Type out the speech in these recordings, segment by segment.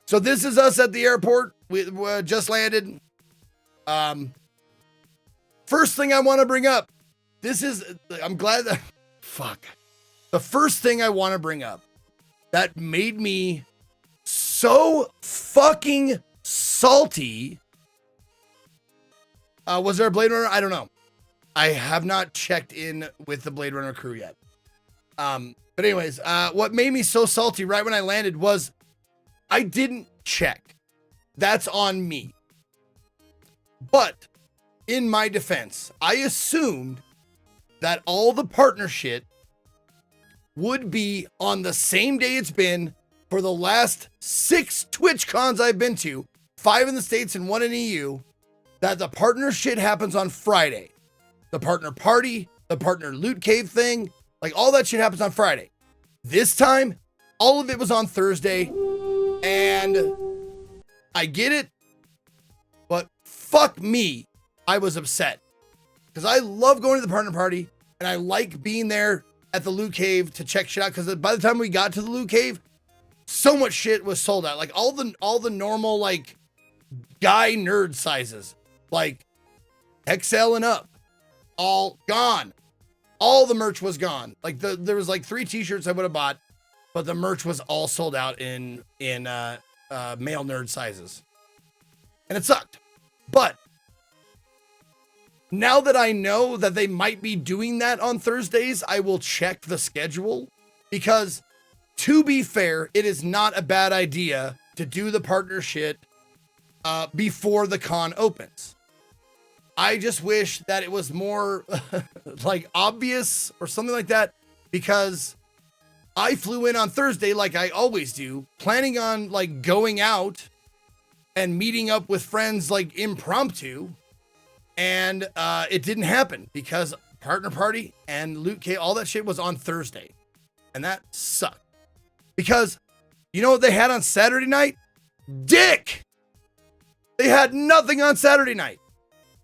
So this is us at the airport. We just landed. First thing I want to bring up. I'm glad that, fuck. The first thing I want to bring up that made me so fucking salty. Was there a Blade Runner? I don't know. I have not checked in with the Blade Runner crew yet. But anyways, what made me so salty right when I landed was I didn't check. That's on me. But in my defense, I assumed that all the partner shit would be on the same day it's been for the last 6 TwitchCons I've been to, 5 in the States and 1 in EU, that the partner shit happens on Friday. The partner party, the partner loot cave thing, like all that shit happens on Friday. This time, all of it was on Thursday, and I get it, but fuck me, I was upset. Because I love going to the partner party, and I like being there at the loot cave to check shit out, because by the time we got to the loot cave, so much shit was sold out. Like all the normal like guy nerd sizes, like XL and up, all gone. All the merch was gone. Like there was like 3 t-shirts I would have bought, but the merch was all sold out in male nerd sizes. And it sucked. But now that I know that they might be doing that on Thursdays, I will check the schedule, because to be fair, it is not a bad idea to do the partner shit before the con opens. I just wish that it was more like obvious or something like that, because I flew in on Thursday like I always do, planning on like going out and meeting up with friends like impromptu. And it didn't happen because partner party and loot cave, all that shit was on Thursday. And that sucked. Because you know what they had on Saturday night? Dick! They had nothing on Saturday night.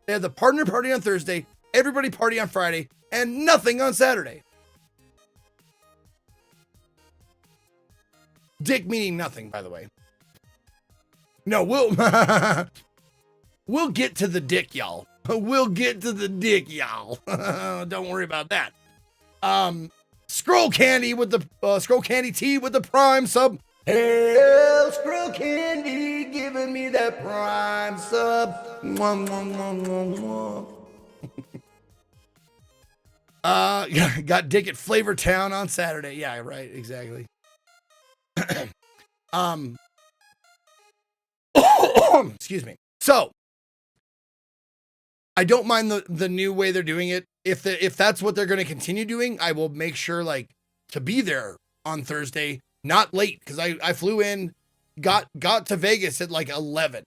They had the partner party on Thursday, everybody party on Friday, and nothing on Saturday. Dick meaning nothing, by the way. No, we'll get to the dick, y'all. We'll get to the dick, y'all. Don't worry about that. Scroll Candy with the Scroll Candy Tea with the Prime sub. Hell, Scroll Candy giving me that Prime sub. Mwah, mwah, mwah, mwah, mwah. Got Dick at Flavor Town on Saturday. Yeah, right, exactly. Excuse me. So I don't mind the new way they're doing it. If that's what they're going to continue doing, I will make sure like to be there on Thursday, not late, because I flew in, got to Vegas at like 11.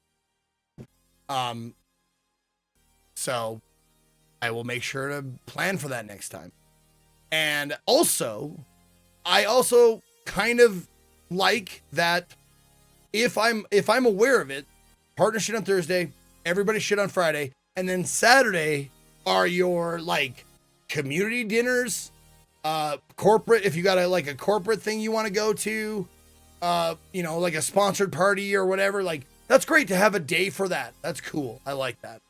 So I will make sure to plan for that next time. And also, I also kind of like that if I'm aware of it, partner shit on Thursday, everybody shit on Friday, and then Saturday are your like community dinners, corporate, if you got a corporate thing you want to go to, like a sponsored party or whatever, like that's great to have a day for that. That's cool. I like that.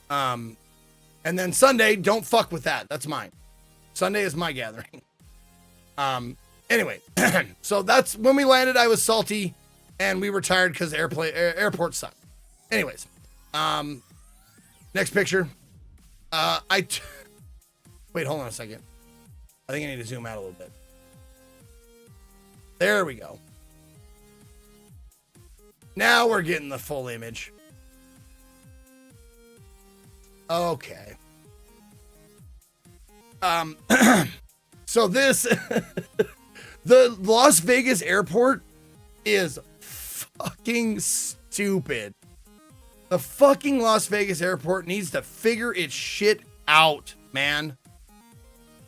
And then Sunday, don't fuck with that. That's mine. Sunday is my gathering. Anyway, so that's when we landed. I was salty and we were tired because airport sucked. Anyways, next picture. Wait, hold on a second. I think I need to zoom out a little bit. There we go. Now we're getting the full image. Okay. So this, the Las Vegas airport is fucking stupid. The fucking Las Vegas airport needs to figure its shit out, man.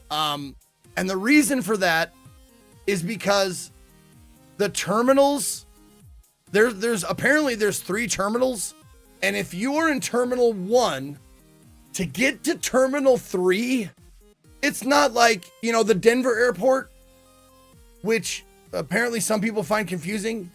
And the reason for that is because the terminals, there's 3 terminals. And if you are in terminal 1, to get to terminal 3, it's not like, the Denver airport, which apparently some people find confusing.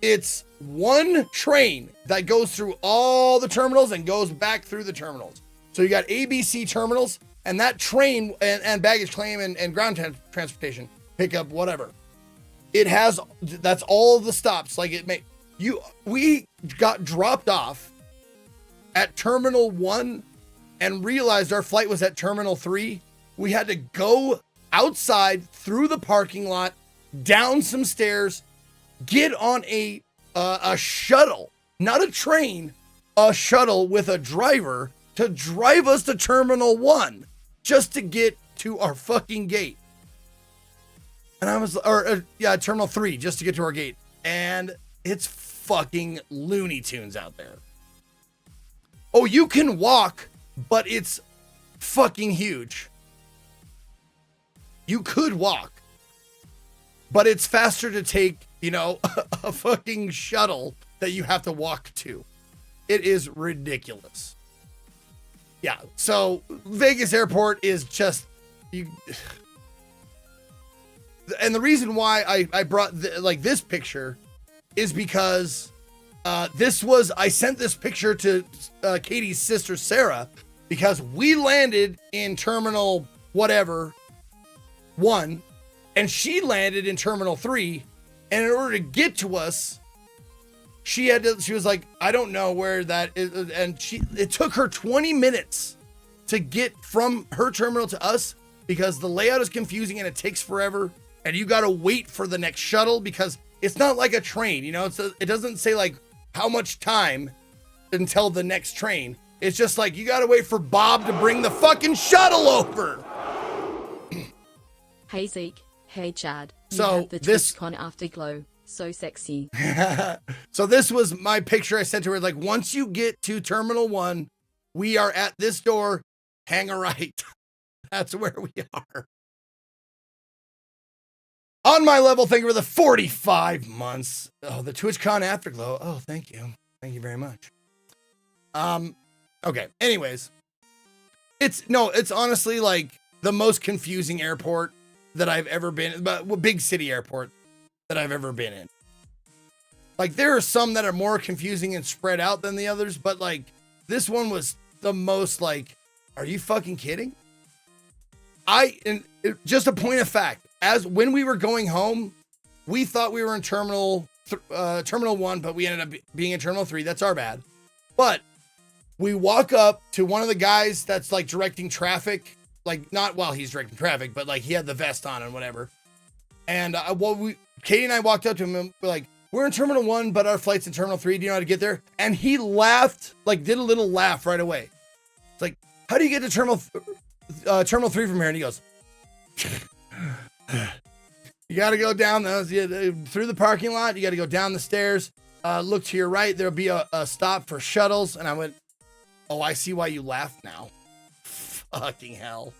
It's one train that goes through all the terminals and goes back through the terminals. So you got ABC terminals, and that train and baggage claim and ground transportation, pickup, whatever. It has, that's all the stops. Like we got dropped off at Terminal 1 and realized our flight was at Terminal 3. We had to go outside through the parking lot, down some stairs, get on a shuttle, not a train, a shuttle with a driver to drive us to Terminal 1 just to get to our fucking gate. And I was, Terminal 3 just to get to our gate. And it's fucking Looney Tunes out there. Oh, you can walk, but it's fucking huge. You could walk, but it's faster to take, a fucking shuttle that you have to walk to. It is ridiculous. Yeah, so Vegas Airport is just, and the reason why I brought this picture is because I sent this picture to Katie's sister, Sarah, because we landed in Terminal whatever 1, and she landed in Terminal 3, and in order to get to us, she was like, I don't know where that is, and it took her 20 minutes to get from her terminal to us because the layout is confusing and it takes forever, and you got to wait for the next shuttle because it's not like a train, it doesn't say like how much time until the next train. It's just like you got to wait for Bob to bring the fucking shuttle over. Hey Zeke, hey Chad. You so have the TwitchCon afterglow, so sexy. So this was my picture I sent to her. Like, once you get to Terminal 1, we are at this door. Hang a right. That's where we are. On my level, thank you for the 45 months. Oh, the TwitchCon afterglow. Oh, thank you. Thank you very much. Okay. Anyways, it's honestly like the most confusing airport that I've ever been, but big city airport that I've ever been in. Like, there are some that are more confusing and spread out than the others, but like this one was the most like, are you fucking kidding? Just a point of fact, when we were going home, we thought we were in Terminal 1, but we ended up being in Terminal 3. That's our bad. But we walk up to one of the guys that's like directing traffic, like not while he's directing traffic, but like he had the vest on and whatever. And Katie and I walked up to him and we're like, we're in Terminal 1, but our flight's in Terminal 3. Do you know how to get there? And he laughed, like did a little laugh right away. It's like, how do you get to Terminal 3 from here? And he goes, you got to go down through the parking lot. You got to go down the stairs. Look to your right. There'll be a stop for shuttles. And I went, oh, I see why you laughed now. Fucking hell.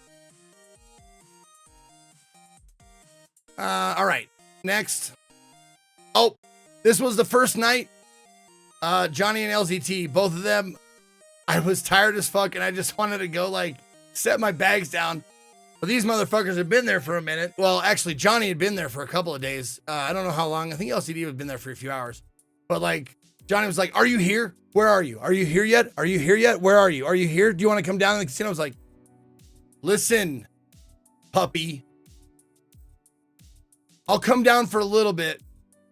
All right. Next. Oh, this was the first night. Johnny and LZT, both of them. I was tired as fuck and I just wanted to go like set my bags down. But these motherfuckers had been there for a minute. Well, actually, Johnny had been there for a couple of days. I don't know how long. I think LCD had been there for a few hours. But like, Johnny was like, are you here? Where are you? Are you here yet? Are you here yet? Where are you? Are you here? Do you want to come down to the casino? I was like, listen, puppy. I'll come down for a little bit,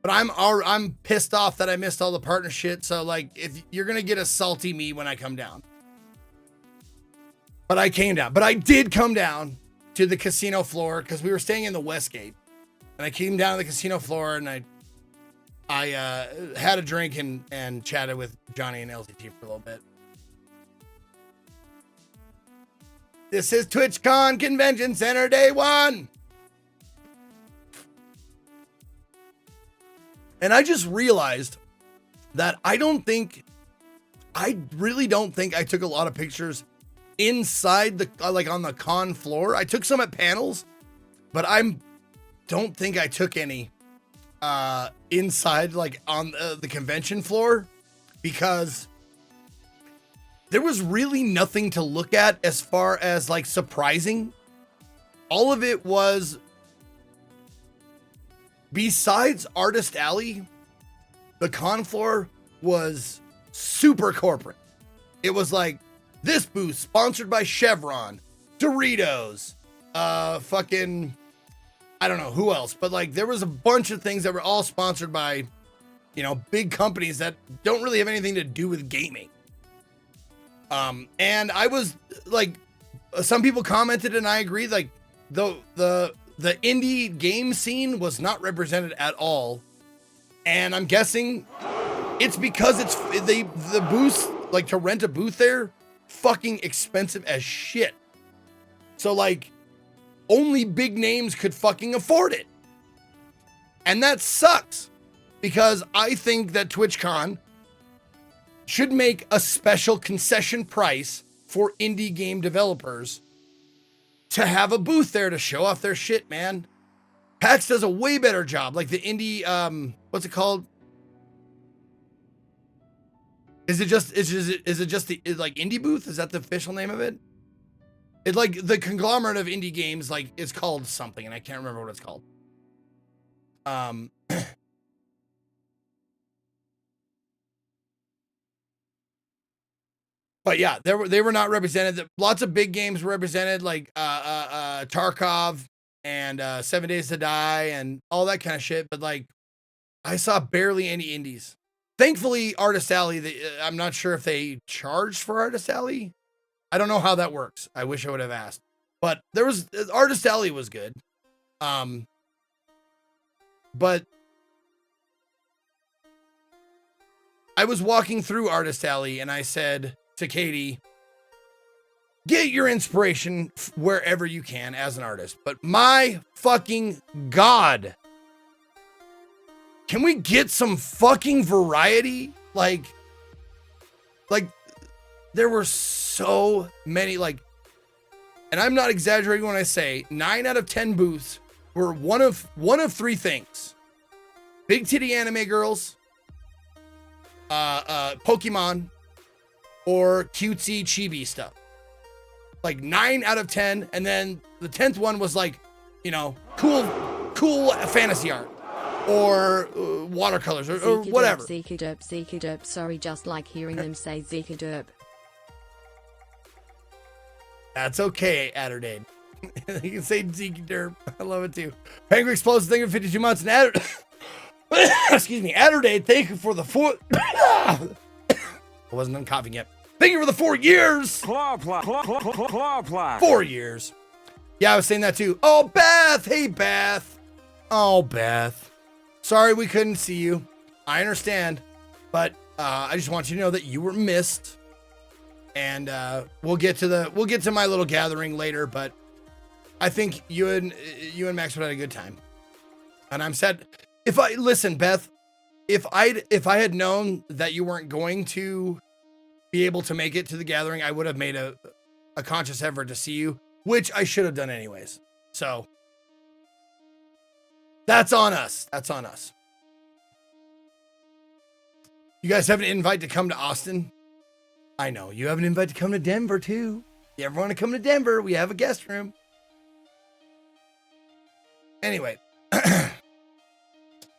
but I'm pissed off that I missed all the partner shit. So like, if you're going to get a salty me when I come down. But I came down. But I did come down to the casino floor because we were staying in the Westgate. And I came down to the casino floor and I had a drink and chatted with Johnny and LTT for a little bit. This is TwitchCon Convention Center Day 1. And I just realized that I really don't think I took a lot of pictures inside the, like on the con floor. I took some at panels, but don't think I took any inside, like on the convention floor, because there was really nothing to look at as far as like surprising. All of it was, besides Artist Alley, The con floor was super corporate. It was like this booth sponsored by Chevron, Doritos, fucking, I don't know who else, but like there was a bunch of things that were all sponsored by, you know, big companies that don't really have anything to do with gaming. And I was like, some people commented and I agreed, like the indie game scene was not represented at all. And I'm guessing it's because it's the booths, like to rent a booth there, fucking expensive as shit. So like only big names could fucking afford it. And that sucks because I think that TwitchCon should make a special concession price for indie game developers to have a booth there to show off their shit, man. PAX does a way better job. Like the indie, what's it called? Is it just the like indie booth? Is that the official name of it? It like the conglomerate of indie games, like it's called something, and I can't remember what it's called. But yeah, they were not represented. Lots of big games were represented, like Tarkov and 7 Days to Die and all that kind of shit. But like, I saw barely any indies. Thankfully, Artist Alley, I'm not sure if they charged for Artist Alley. I don't know how that works. I wish I would have asked. But there was Artist Alley was good. But I was walking through Artist Alley and I said to Katie, get your inspiration wherever you can as an artist. But my fucking God, can we get some fucking variety? Like there were so many, like, and I'm not exaggerating when I say 9 out of 10 booths were one of 3 things: big titty anime girls, Pokemon, or cutesy chibi stuff. Like 9 out of 10, and then the 10th one was like, you know, cool fantasy art or watercolors or whatever. Zika derp. Sorry, just like hearing them say Zika derp. That's okay, Adderdade. You can say Zika derp. I love it too. Penguin Explosive, thank you for 52 months. And excuse me, Adderdade, thank you for the 4. I wasn't done coughing yet. Thank you for the 4 years. Claw. 4 years. Yeah, I was saying that too. Oh, Beth. Hey, Beth. Oh, Beth. Sorry we couldn't see you. I understand, but I just want you to know that you were missed. And we'll get to my little gathering later, but I think you and Max would have a good time. And I'm sad. Listen, Beth, if I had known that you weren't going to be able to make it to the gathering, I would have made a conscious effort to see you, which I should have done anyways. So that's on us. You guys have an invite to come to Austin? I know you have an invite to come to Denver too. You ever want to come to Denver? We have a guest room. Anyway, what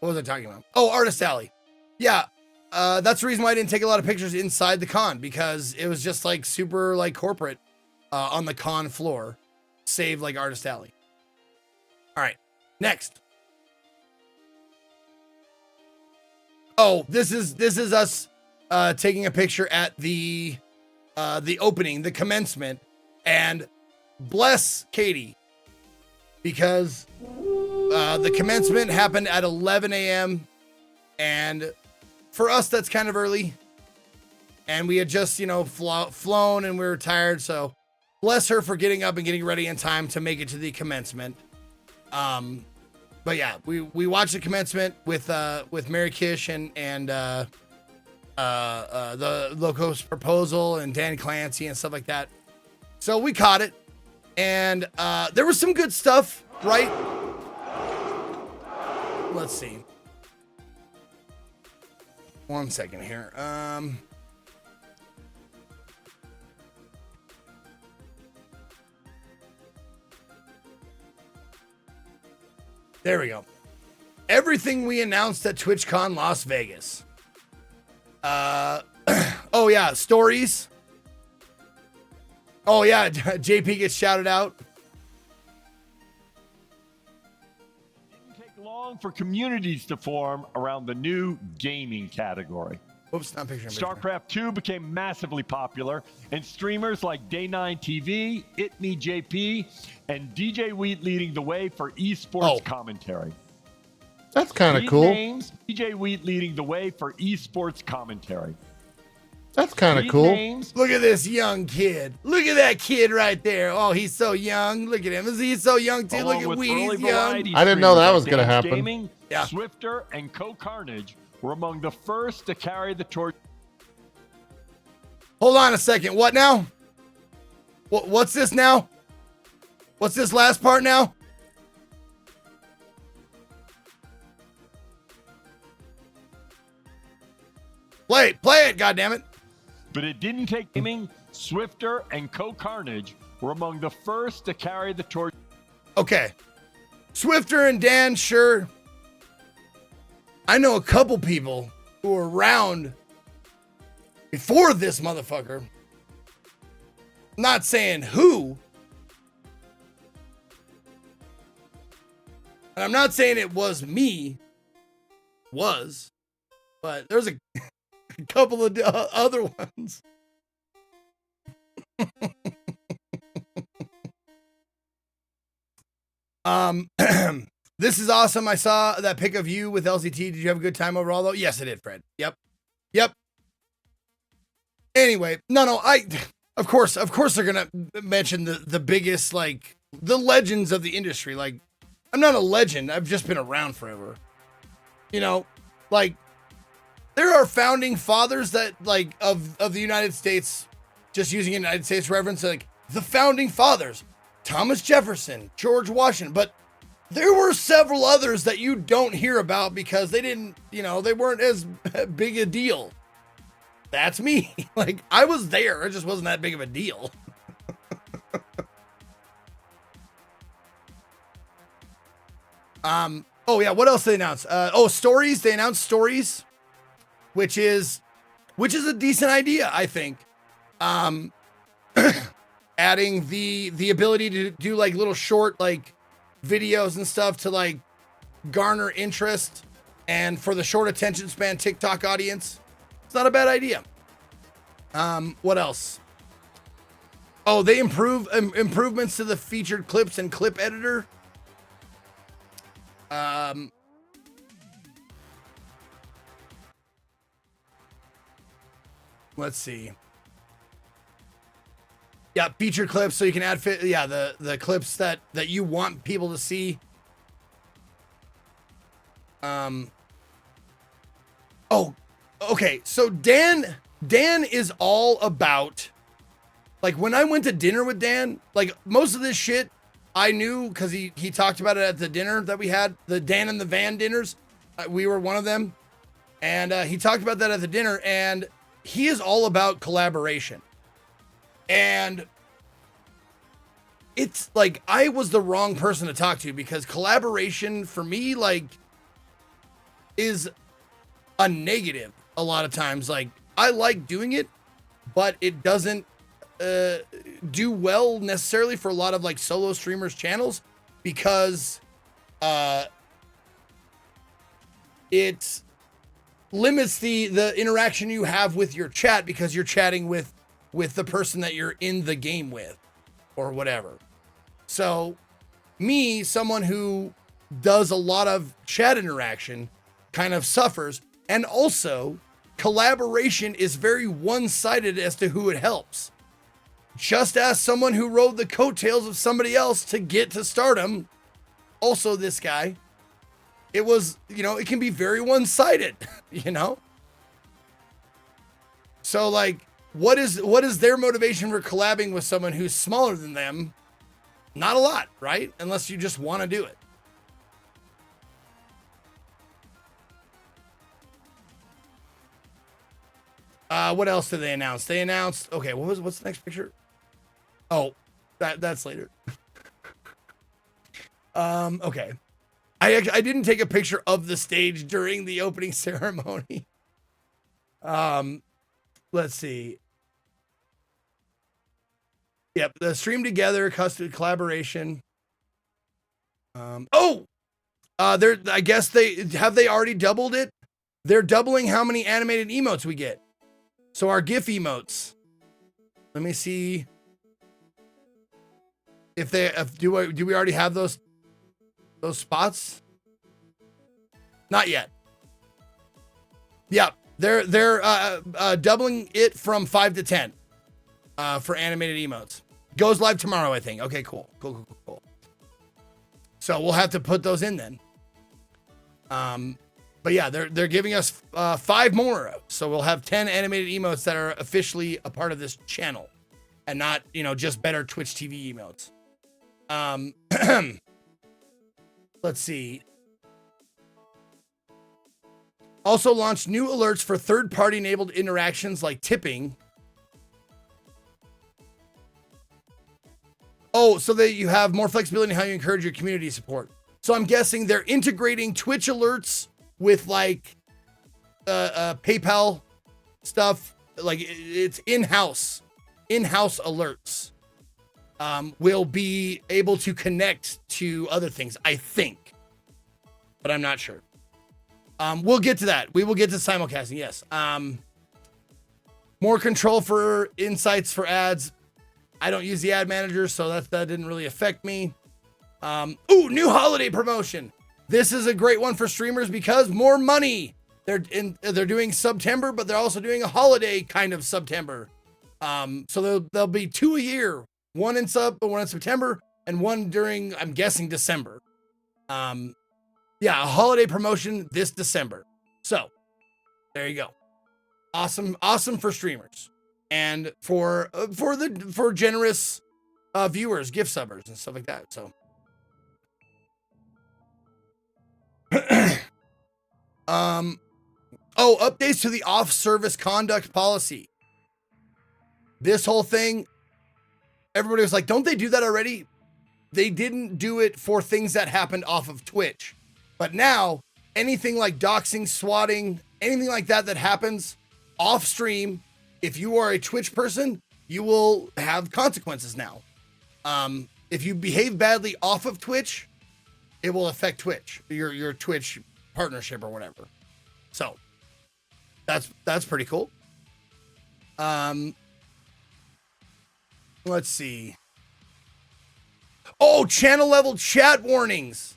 was I talking about? Oh, Artist Alley. Yeah. That's the reason why I didn't take a lot of pictures inside the con, because it was just like super like corporate on the con floor, save like Artist Alley. All right, next. Oh, this is us taking a picture at the opening, the commencement, and bless Katie, because the commencement happened at 11 a.m. and for us, that's kind of early. And we had just, you know, flown and we were tired. So bless her for getting up and getting ready in time to make it to the commencement. But yeah, we watched the commencement with Mary Kish and the Locos Proposal and Dan Clancy and stuff like that. So we caught it. And there was some good stuff, right? Let's see. 1 second here. There we go. Everything we announced at TwitchCon Las Vegas. Oh yeah, stories. Oh yeah, JP gets shouted out. Didn't take long for communities to form around the new gaming category. Oops, not picture. StarCraft 2 became massively popular, and streamers like Day9 TV, It Me JP, and DJ Wheat leading the way for esports commentary. That's kind of These cool. names, DJ Wheat leading the way for esports commentary. That's kind of These cool. names, Look at this young kid. Look at that kid right there. Oh, he's so young. Look at him. Is he so young too? Look along at with Weed. early He's young. variety I didn't know streamers that like was gonna Dance happen. Gaming, Yeah. Swifter, and Co-Carnage were among the first to carry the torch. Hold on a second. What now? What's this now? What's this last part now? Play it, goddammit. But it didn't take gaming. Swifter and Co-Carnage were among the first to carry the torch. Okay. Swifter and Dan, sure. I know a couple people who were around before this motherfucker. Not saying who. And I'm not saying it was me. Was. But there's a couple of other ones. This is awesome. I saw that pic of you with LCT. Did you have a good time overall though? Yes, I did, Fred. Yep. Anyway, no, of course they're gonna mention the biggest, like, the legends of the industry. Like, I'm not a legend. I've just been around forever. You know, like, there are founding fathers that, like, of the United States, just using a United States reference, like the founding fathers, Thomas Jefferson, George Washington, but there were several others that you don't hear about because they didn't, they weren't as big a deal. That's me. Like, I was there. It just wasn't that big of a deal. Oh yeah, what else did they announce? Stories. They announced stories, which is a decent idea, I think. Adding the ability to do, like, little short, like, videos and stuff to, like, garner interest, and for the short attention span TikTok audience. It's not a bad idea. What else? Oh, they improvements to the featured clips and clip editor. Let's see. Yeah, featured clips, so you can add the clips that you want people to see. Oh, okay. So Dan is all about, like, when I went to dinner with Dan, like, most of this shit I knew because he talked about it at the dinner that we had, the Dan and the Van dinners. We were one of them, and he talked about that at the dinner, and he is all about collaboration. And it's like, I was the wrong person to talk to, because collaboration for me, like, is a negative a lot of times. Like, I like doing it, but it doesn't do well necessarily for a lot of, like, solo streamers channels, because it limits the interaction you have with your chat, because you're chatting with the person that you're in the game with or whatever. So me, someone who does a lot of chat interaction, kind of suffers. And also, collaboration is very one-sided as to who it helps. Just as someone who rode the coattails of somebody else to get to stardom, also this guy, it was, it can be very one-sided, So, like, what is their motivation for collabing with someone who's smaller than them? Not a lot, right? Unless you just want to do it. What else did they announce? They announced, okay, what's the next picture? Oh, that's later. Okay. I didn't take a picture of the stage during the opening ceremony. Let's see. Yep, the stream together, custom collaboration. I guess they already doubled it. They're doubling how many animated emotes we get. So our GIF emotes. Let me see if do we already have those spots? Not yet. Yep, they're doubling it from 5 to 10 for animated emotes. Goes live tomorrow, I think. Okay, cool. So we'll have to put those in then. But yeah, they're giving us 5 more, so we'll have 10 animated emotes that are officially a part of this channel, and not just better Twitch TV emotes. Let's see. Also launched new alerts for third-party enabled interactions like tipping. Oh, so that you have more flexibility in how you encourage your community support. So I'm guessing they're integrating Twitch alerts with like PayPal stuff. Like it's in-house alerts. Will be able to connect to other things, I think, but I'm not sure. We'll get to that. We will get to simulcasting. Yes. More control for insights for ads. I don't use the ad manager, so that didn't really affect me. New holiday promotion. This is a great one for streamers because more money. They're doing September, but they're also doing a holiday kind of September. So there'll be 2 a year, one in September and one during, I'm guessing, December. Yeah, a holiday promotion this December. So there you go. Awesome for streamers and for generous viewers, gift subbers and stuff like that. So updates to the off-service conduct policy. This whole thing, everybody was like, don't they do that already? They didn't do it for things that happened off of Twitch. But now, anything like doxing, swatting, anything like that happens off stream, if you are a Twitch person, you will have consequences now. If you behave badly off of Twitch, it will affect Twitch, your Twitch partnership or whatever. So that's pretty cool. Let's see. Oh, channel level chat warnings.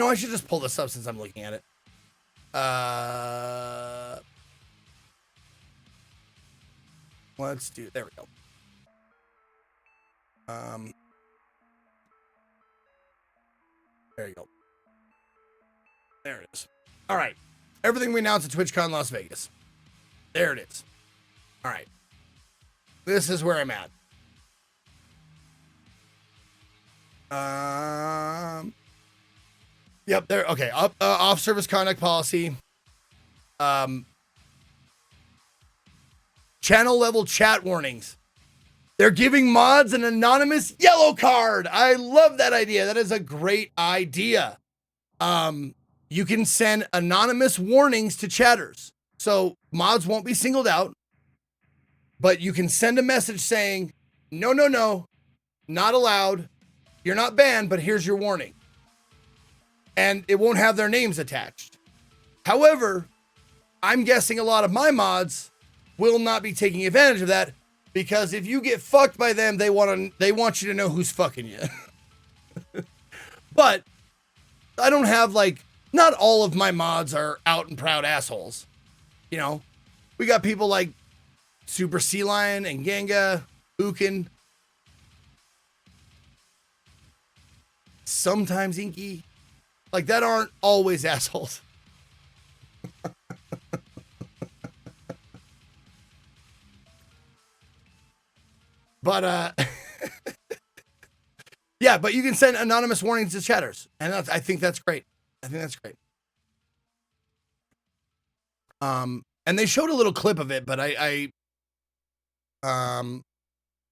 I should just pull this up since I'm looking at it. Let's do, there we go. There you go. There it is. All right. Everything we announced at TwitchCon Las Vegas. There it is. All right. This is where I'm at. Yep, there. Okay. Off service conduct policy. Channel level chat warnings. They're giving mods an anonymous yellow card. I love that idea. That is a great idea. You can send anonymous warnings to chatters. So mods won't be singled out, but you can send a message saying, no, not allowed. You're not banned, but here's your warning. And it won't have their names attached. However, I'm guessing a lot of my mods will not be taking advantage of that, because if you get fucked by them, they want you to know who's fucking you. But I don't have not all of my mods are out and proud assholes. We got people like Super Sea Lion and Ganga, Ukin, sometimes Inky, that aren't always assholes. But yeah, but you can send anonymous warnings to chatters, and I think that's great. And they showed a little clip of it, but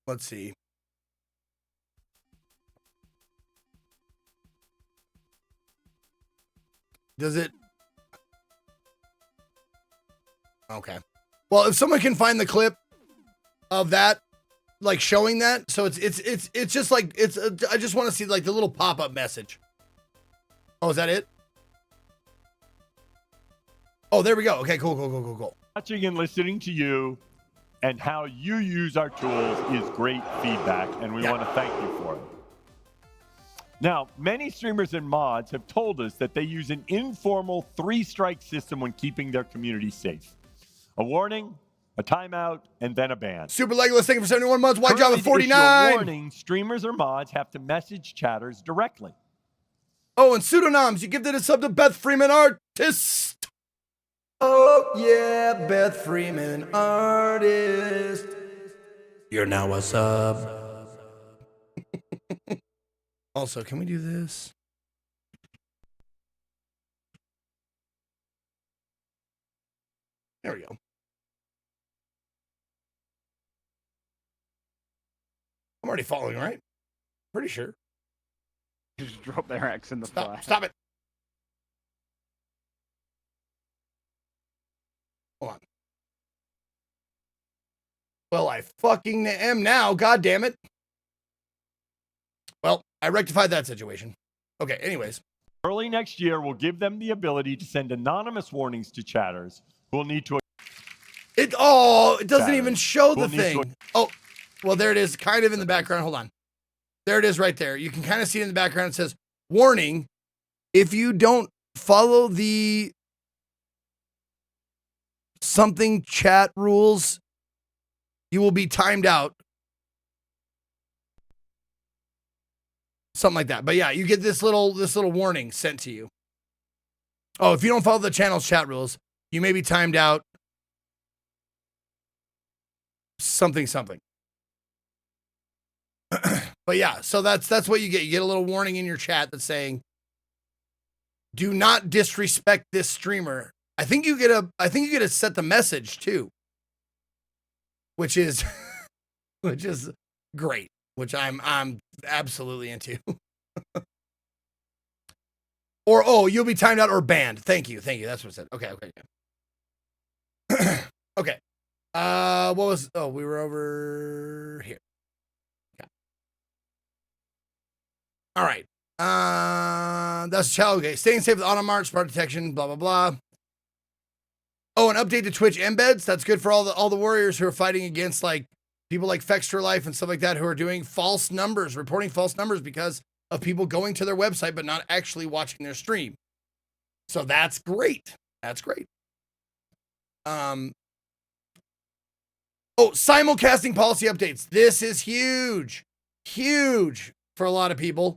let's see. Does it? Okay. Well, if someone can find the clip of that, like showing that, so it's just like I just want to see like the little pop-up message. Oh, is that it? Oh, there we go. Okay, cool. Watching and listening to you and how you use our tools is great feedback, and we want to thank you for it. Now, many streamers and mods have told us that they use an informal 3-strike system when keeping their community safe. A warning, a timeout, and then a ban. Super Legolas, thank you for 71 months. White Java Currently, to issue 49. a warning, streamers or mods have to message chatters directly. Oh, and pseudonyms. You gifted a sub to Beth Freeman Artist. Oh, yeah, Beth Freeman Artist. You're now a sub. Also, can we do this? There we go. I'm already following, right? Pretty sure. Just drop their axe in the fire. Stop it. Hold on. Well, I fucking am now. God damn it. Well, I rectified that situation. Okay, anyways. Early next year, we'll give them the ability to send anonymous warnings to chatters who will need to... It doesn't even show the thing. Oh, well, there it is, kind of in the background. Hold on. There it is right there. You can kind of see it in the background. It says, warning, if you don't follow the something chat rules, you will be timed out. Something like that. But yeah, you get this little warning sent to you. Oh, if you don't follow the channel's chat rules, you may be timed out. Something. But yeah, so that's what you get. You get a little warning in your chat that's saying, do not disrespect this streamer. I think you get to set the message too. Which is great, which I'm absolutely into. Or you'll be timed out or banned. Thank you. That's what it said. Okay. Okay. We were over here. Okay. All right. That's a challenge. Okay. Staying safe with auto-march, smart detection, blah, blah, blah. Oh, an update to Twitch embeds. That's good for all the warriors who are fighting against like people like Fextra Life and stuff like that who are doing false numbers, reporting false numbers because of people going to their website but not actually watching their stream. So that's great. Simulcasting policy updates. This is huge for a lot of people.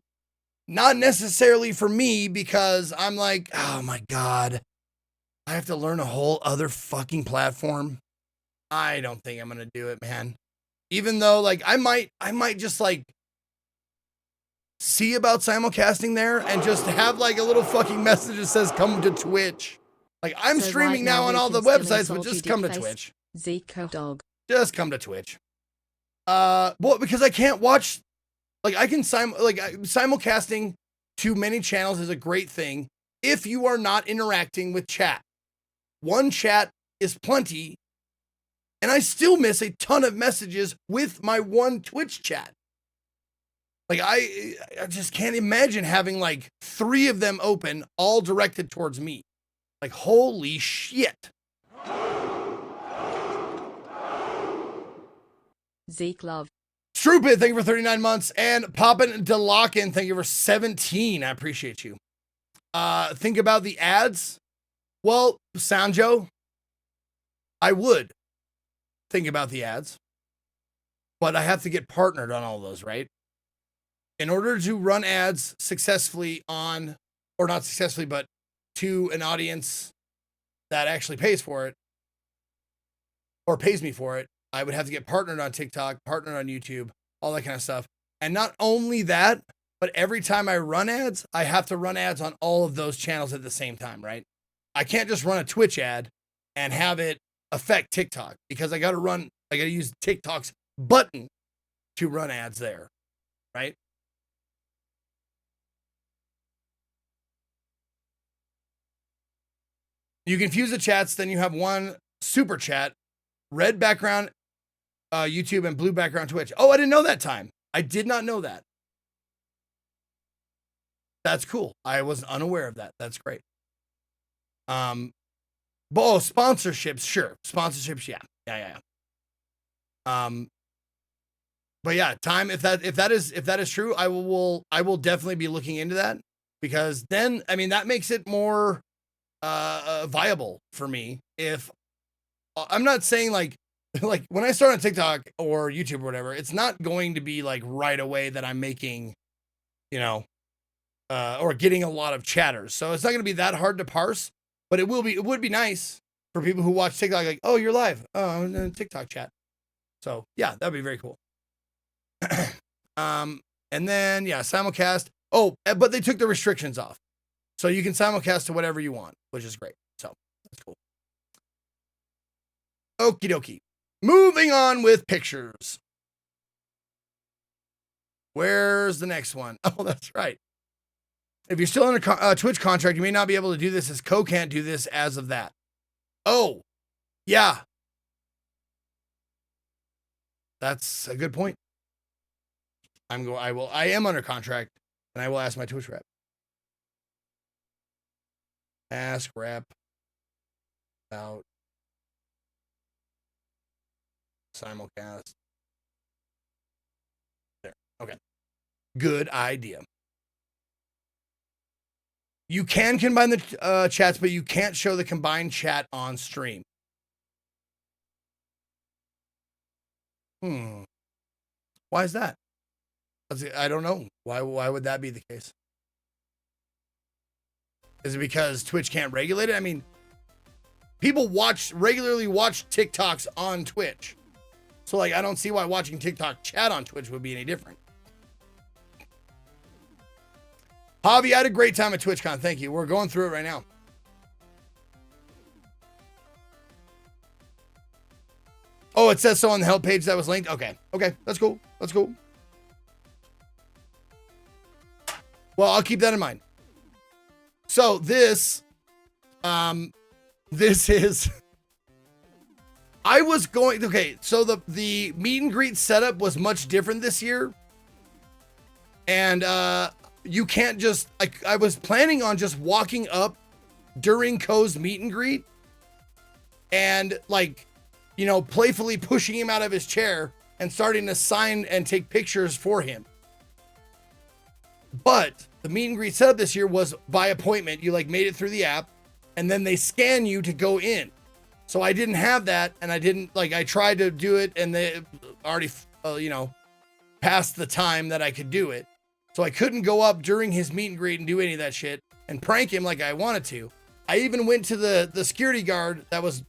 Not necessarily for me because I'm like, oh my God, I have to learn a whole other fucking platform. I don't think I'm going to do it, man. Even though like I might just like see about simulcasting there and just have like a little fucking message that says come to Twitch. Like I'm streaming now on all the websites, but just come to Twitch. Zico dog. Just come to Twitch. Well, because I can't watch, like I can simulcasting to many channels is a great thing if you are not interacting with chat. One chat is plenty, and I still miss a ton of messages with my one Twitch chat. Like I just can't imagine having like 3 of them open, all directed towards me. Like holy shit. Zeke love. Strupid, thank you for 39 months. And Poppin' DeLockin, thank you for 17. I appreciate you. Think about the ads. Well, Sanjo, I would think about the ads, but I have to get partnered on all those, right? In order to run ads successfully on, or not successfully, but to an audience that actually pays for it, or pays me for it, I would have to get partnered on TikTok, partnered on YouTube, all that kind of stuff. And not only that, but every time I run ads, I have to run ads on all of those channels at the same time, right? I can't just run a Twitch ad and have it affect TikTok because I got to use TikTok's button to run ads there, right? You confuse the chats, then you have one super chat red background YouTube and blue background Twitch. Oh, I didn't know that time. I did not know that. That's cool. I was unaware of that. That's great. But sponsorships, sure. Sponsorships, yeah. But yeah, time, if that is true, I will definitely be looking into that, because then, I mean, that makes it more viable for me. If I'm not saying like when I start on TikTok or YouTube or whatever, it's not going to be like right away that I'm making, or getting a lot of chatters. So it's not going to be that hard to parse, but it would be nice for people who watch TikTok, like, oh, you're live. Oh, I'm in TikTok chat. So yeah, that'd be very cool. And then yeah, simulcast. Oh, but they took the restrictions off, so you can simulcast to whatever you want, which is great. So that's cool. Okie dokie. Moving on with pictures. Where's the next one? Oh, that's right. If you're still in a Twitch contract, you may not be able to do this, as Co can't do this as of that. Oh, yeah. That's a good point. I am under contract, and I will ask my Twitch rep. Ask rep about simulcast. There. Okay. Good idea. You can combine the chats, but you can't show the combined chat on stream. Why is that? I don't know. Why would that be the case? Is it because Twitch can't regulate it? I mean, people regularly watch TikToks on Twitch. So like, I don't see why watching TikTok chat on Twitch would be any different. Javi, I had a great time at TwitchCon. Thank you. We're going through it right now. Oh, it says so on the help page that was linked. Okay. That's cool. Well, I'll keep that in mind. So this is, I was going, okay. So the meet and greet setup was much different this year. And, you can't just, I was planning on just walking up during Co's meet and greet and playfully pushing him out of his chair and starting to sign and take pictures for him. But the meet and greet setup this year was by appointment. You made it through the app, and then they scan you to go in. So I didn't have that, and I didn't, I tried to do it, and they already, past the time that I could do it. So I couldn't go up during his meet and greet and do any of that shit and prank him like I wanted to. I even went to the security guard that was,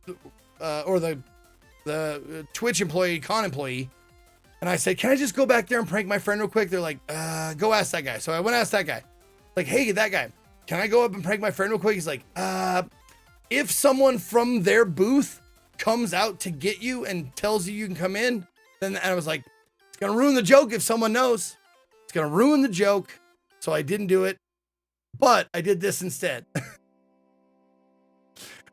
or the Twitch employee, con employee. And I said, can I just go back there and prank my friend real quick? They're like, go ask that guy. So I went and asked that guy. Like, hey, that guy, can I go up and prank my friend real quick? He's like, if someone from their booth comes out to get you and tells you can come in, then I was like, it's going to ruin the joke if someone knows. It's going to ruin the joke. So I didn't do it, but I did this instead.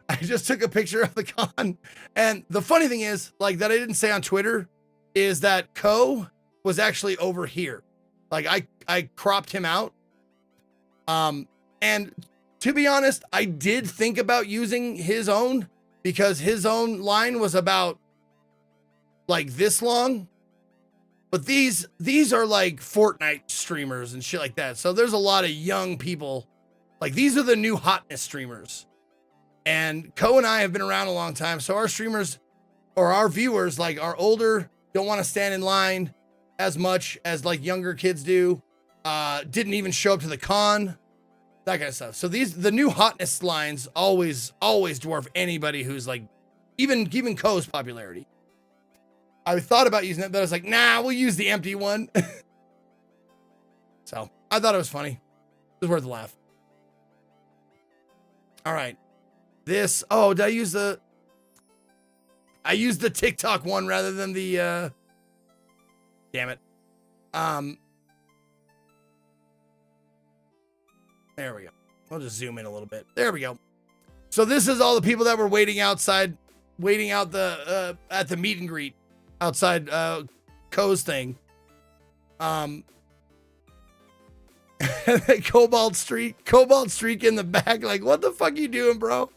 I just took a picture of the con. And the funny thing is, that I didn't say on Twitter, is that Co was actually over here. I cropped him out. And to be honest, I did think about using his own, because his own line was about this long. But these are Fortnite streamers and shit like that. So there's a lot of young people. These are the new hotness streamers. And Co and I have been around a long time. So our streamers, or our viewers, are older, don't want to stand in line as much as younger kids do. Didn't even show up to the con, that kind of stuff. So the new hotness lines always dwarf anybody who's even Co's popularity. I thought about using it, but I was like, nah, we'll use the empty one. So I thought it was funny. It was worth a laugh. All right. Did I use the TikTok one rather than the, damn it. There we go. I'll just zoom in a little bit. There we go. So this is all the people that were waiting outside waiting out at the meet and greet outside Co's thing. Cobalt Streak in the back, like, what the fuck you doing, bro?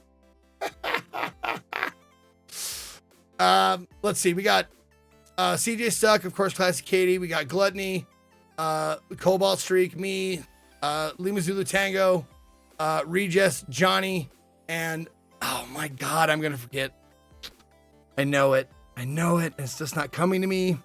Let's see, we got CJ Stuck, of course, Classic Katie, we got Gluttony, Cobalt Streak, me, Lima Zulu Tango, Regis, Johnny, and oh my god, I'm gonna forget. I know it. It's just not coming to me.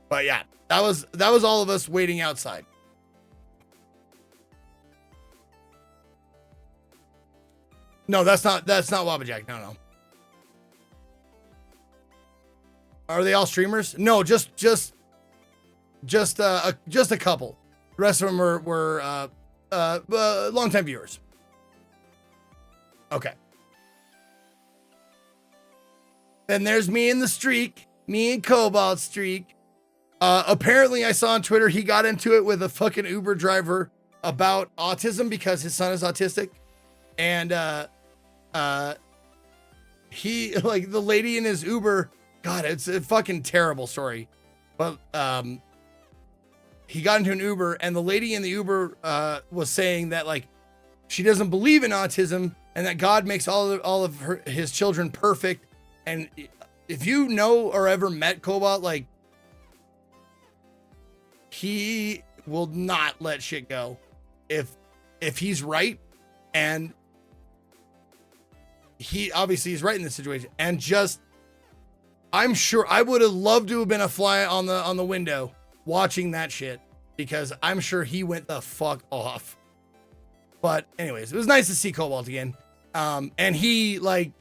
But yeah, that was all of us waiting outside. No, that's not Wabbajack. No. Are they all streamers? No, just a couple. The rest of them were longtime viewers. Okay. Then there's me in the streak, me and Cobalt Streak. Apparently, I saw on Twitter he got into it with a fucking Uber driver about autism because his son is autistic, and he, like, the lady in his Uber. God, it's a fucking terrible story, but he got into an Uber, and the lady in the Uber was saying that, like, she doesn't believe in autism and that God makes all of his children perfect. And if you know or ever met Cobalt, like, he will not let shit go if he's right, and he obviously is right in this situation. And just, I'm sure I would have loved to have been a fly on the window watching that shit, because I'm sure he went the fuck off. But anyways, it was nice to see Cobalt again. And he, like,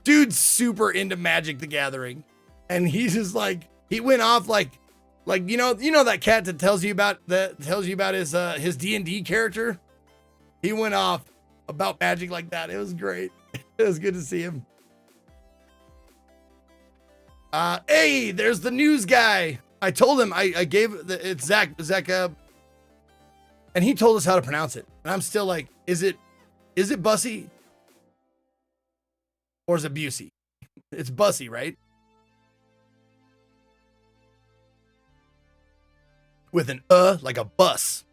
dude's super into Magic the Gathering, and he's just like, he went off like you know that cat that tells you about his D&D character. He went off about Magic like that. It was great. It was good to see him. Hey, there's the news guy. I told him I gave it's Zach, and he told us how to pronounce it. And I'm still like, is it Bussy or is it Busey? It's Bussy, right? With an like a bus.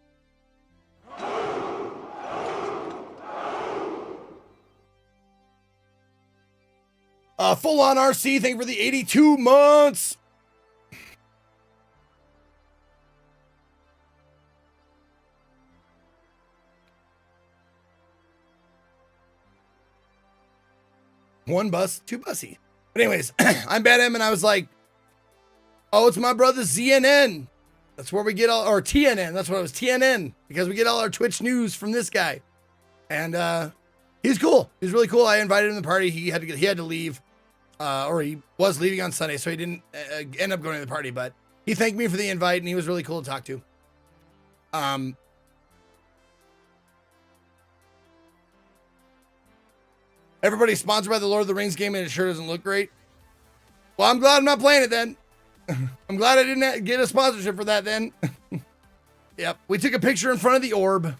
Full on RC, thank you for the 82 months. One bus, two bussy. But anyways, I met him and I was like, oh, it's my brother ZNN. That's where we get all, or TNN. That's what it was, TNN, because we get all our Twitch news from this guy. And he's cool. He's really cool. I invited him to the party. He had to leave, or he was leaving on Sunday, so he didn't end up going to the party. But he thanked me for the invite, and he was really cool to talk to. Everybody's sponsored by the Lord of the Rings game, and it sure doesn't look great. Well, I'm glad I'm not playing it then. I'm glad I didn't get a sponsorship for that then. Yep. We took a picture in front of the orb.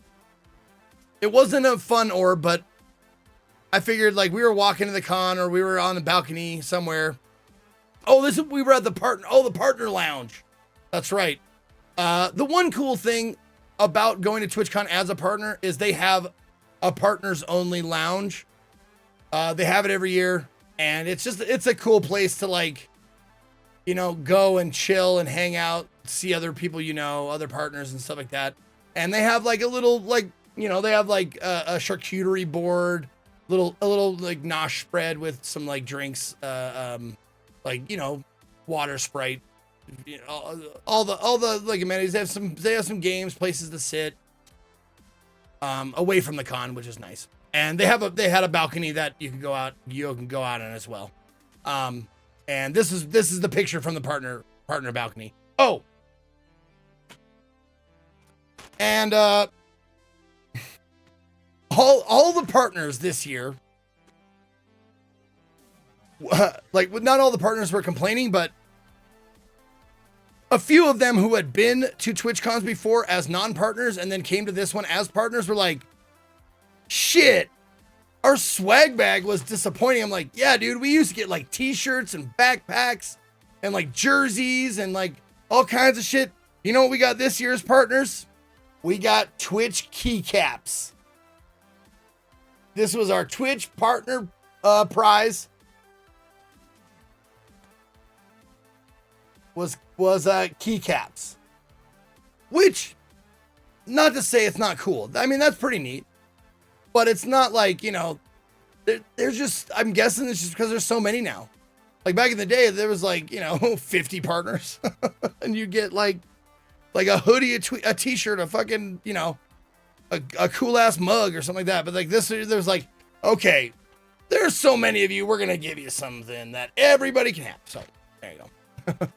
It wasn't a fun orb, but I figured, like, we were walking to the con or we were on the balcony somewhere. Oh, we were at the partner lounge. That's right. The one cool thing about going to TwitchCon as a partner is they have a partners only lounge. They have it every year, and it's a cool place to, like, you know, go and chill and hang out, see other people, you know, other partners and stuff like that. And they have, like, a little, like, you know, they have, like, a charcuterie board, a little like nosh spread with some, like, drinks, like, you know, water, Sprite, you know, all the like amenities. They have some games, places to sit, away from the con, which is nice. And they had a balcony that you can go out on as well. And this is the picture from the partner balcony. Oh, and all the partners this year like not all the partners were complaining, but a few of them who had been to TwitchCons before as non-partners and then came to this one as partners were like, shit, our swag bag was disappointing. I'm like, yeah, dude, we used to get like t-shirts and backpacks and like jerseys and like all kinds of shit. You know what we got this year as partners? We got Twitch keycaps. This was our Twitch partner prize. Was keycaps, which, not to say it's not cool. I mean, that's pretty neat, but it's not like, you know, there's just, I'm guessing it's just because there's so many now. Like back in the day, there was like, you know, 50 partners and you get like a hoodie, a t-shirt, a fucking, you know, a cool ass mug or something like that. But like this, there's like, okay, there's so many of you, we're going to give you something that everybody can have. So there you go.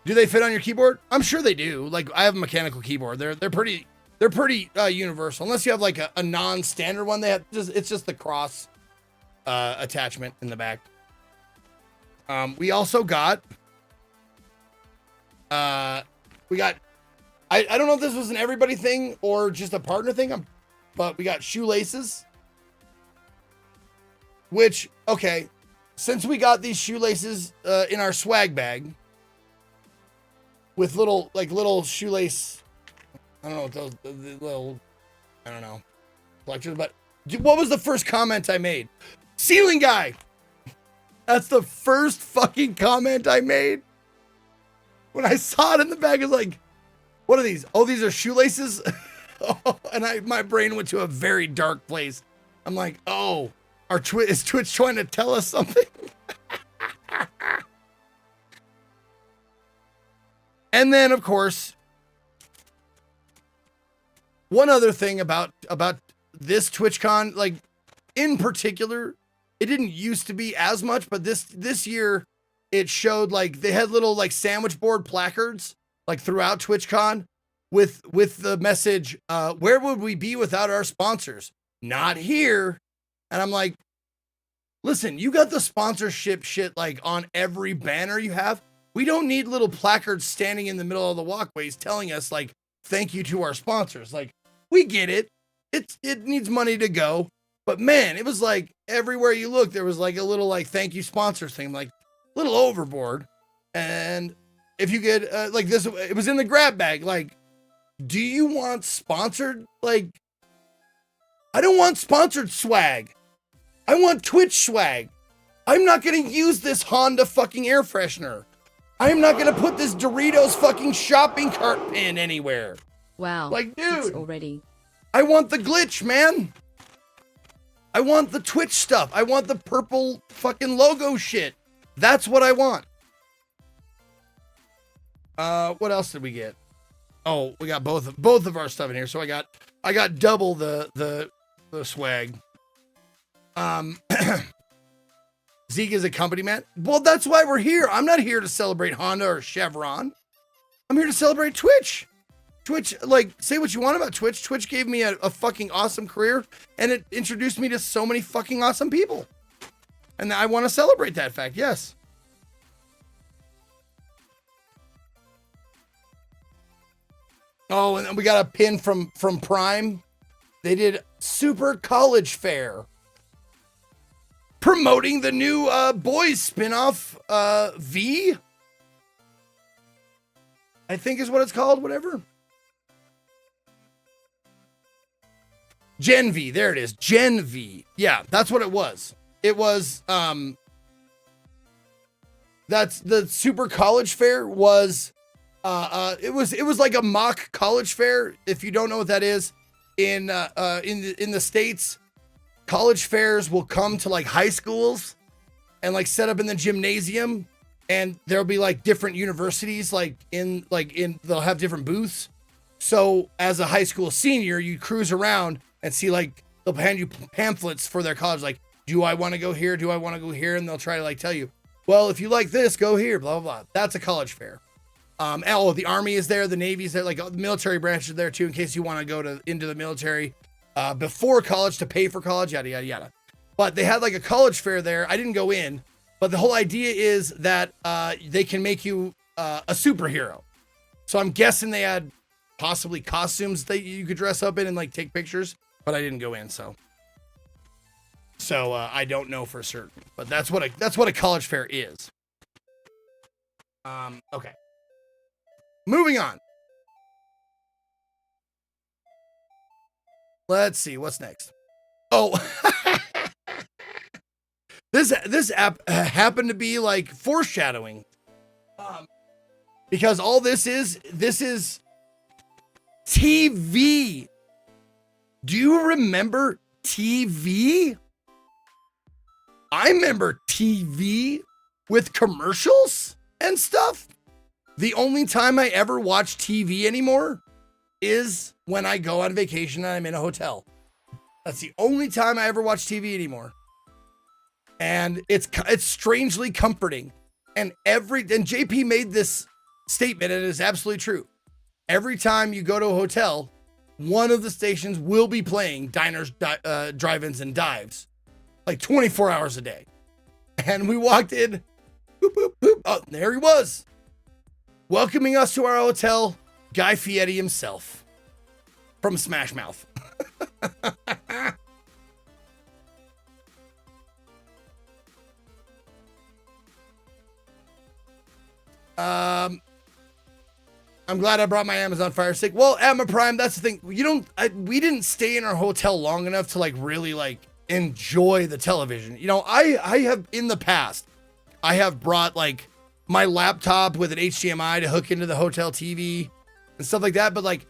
Do they fit on your keyboard? I'm sure they do. Like I have a mechanical keyboard. They're pretty universal. Unless you have like a non-standard one. It's just the cross attachment in the back. We also got I don't know if this was an everybody thing or just a partner thing, but we got shoelaces. Which, okay, since we got these shoelaces in our swag bag with little shoelace, I don't know what those little, I don't know, collectors, but what was the first comment I made? Ceiling guy. That's the first fucking comment I made. When I saw it in the bag, I was like, what are these? Oh, these are shoelaces? And my brain went to a very dark place. I'm like, oh, is Twitch trying to tell us something? And then, of course, one other thing about this TwitchCon, like in particular, it didn't used to be as much, but this year it showed like they had little like sandwich board placards like throughout TwitchCon with the message, where would we be without our sponsors? Not here. And I'm like, listen, you got the sponsorship shit like on every banner you have. We don't need little placards standing in the middle of the walkways telling us like, thank you to our sponsors. Like, we get it. It needs money to go. But man, it was like everywhere you look, there was like a little like thank you sponsors thing, like a little overboard. And if you get like this, it was in the grab bag. Like, do you want sponsored? Like, I don't want sponsored swag. I want Twitch swag. I'm not going to use this Honda fucking air freshener. I'm not going to put this Doritos fucking shopping cart pin anywhere. Wow. Like, dude, it's already. I want the glitch, man. I want the Twitch stuff. I want the purple fucking logo shit. That's what I want. What else did we get? Oh, we got both of our stuff in here. So I got double the swag. Zeke is a company man. Well, that's why we're here. I'm not here to celebrate Honda or Chevron. I'm here to celebrate Twitch. Twitch, like, say what you want about Twitch. Twitch gave me a fucking awesome career, and it introduced me to so many fucking awesome people. And I want to celebrate that fact, yes. Oh, and we got a pin from Prime. They did Super College Fair, promoting the new Boys spinoff, V, I think is what it's called, whatever. Gen V, there it is, Gen V. Yeah, that's what it was. It was, that's the Super College Fair was, it was like a mock college fair. If you don't know what that is, in the States, college fairs will come to like high schools and like set up in the gymnasium, and there'll be like different universities they'll have different booths. So as a high school senior, you cruise around and see like they'll hand you pamphlets for their college, like, do I want to go here? Do I want to go here? And they'll try to like tell you, well, if you like this, go here, blah, blah, blah. That's a college fair. The Army is there, the Navy's there, like the military branch is there too, in case you want to go into the military before college to pay for college, yada, yada, yada. But they had like a college fair there. I didn't go in, But the whole idea is that they can make you a superhero. So I'm guessing they had possibly costumes that you could dress up in and like take pictures, but I didn't go in, so I don't know for certain. But that's what a college fair is. Okay. Moving on. Let's see what's next. Oh, this app happened to be like foreshadowing, because all this is TV. Do you remember TV? I remember TV with commercials and stuff. The only time I ever watch TV anymore is when I go on vacation and I'm in a hotel. That's the only time I ever watch TV anymore. And it's strangely comforting. And JP made this statement, and it is absolutely true. Every time you go to a hotel, one of the stations will be playing diners, drive-ins, and dives, like 24 hours a day. And we walked in, boop, boop, boop. Oh, there he was, welcoming us to our hotel, Guy Fieri himself from Smash Mouth. I'm glad I brought my Amazon Fire Stick. Well, at my Prime, that's the thing. We didn't stay in our hotel long enough to like really like enjoy the television. You know, I have in the past, I have brought like my laptop with an HDMI to hook into the hotel TV and stuff like that. But like,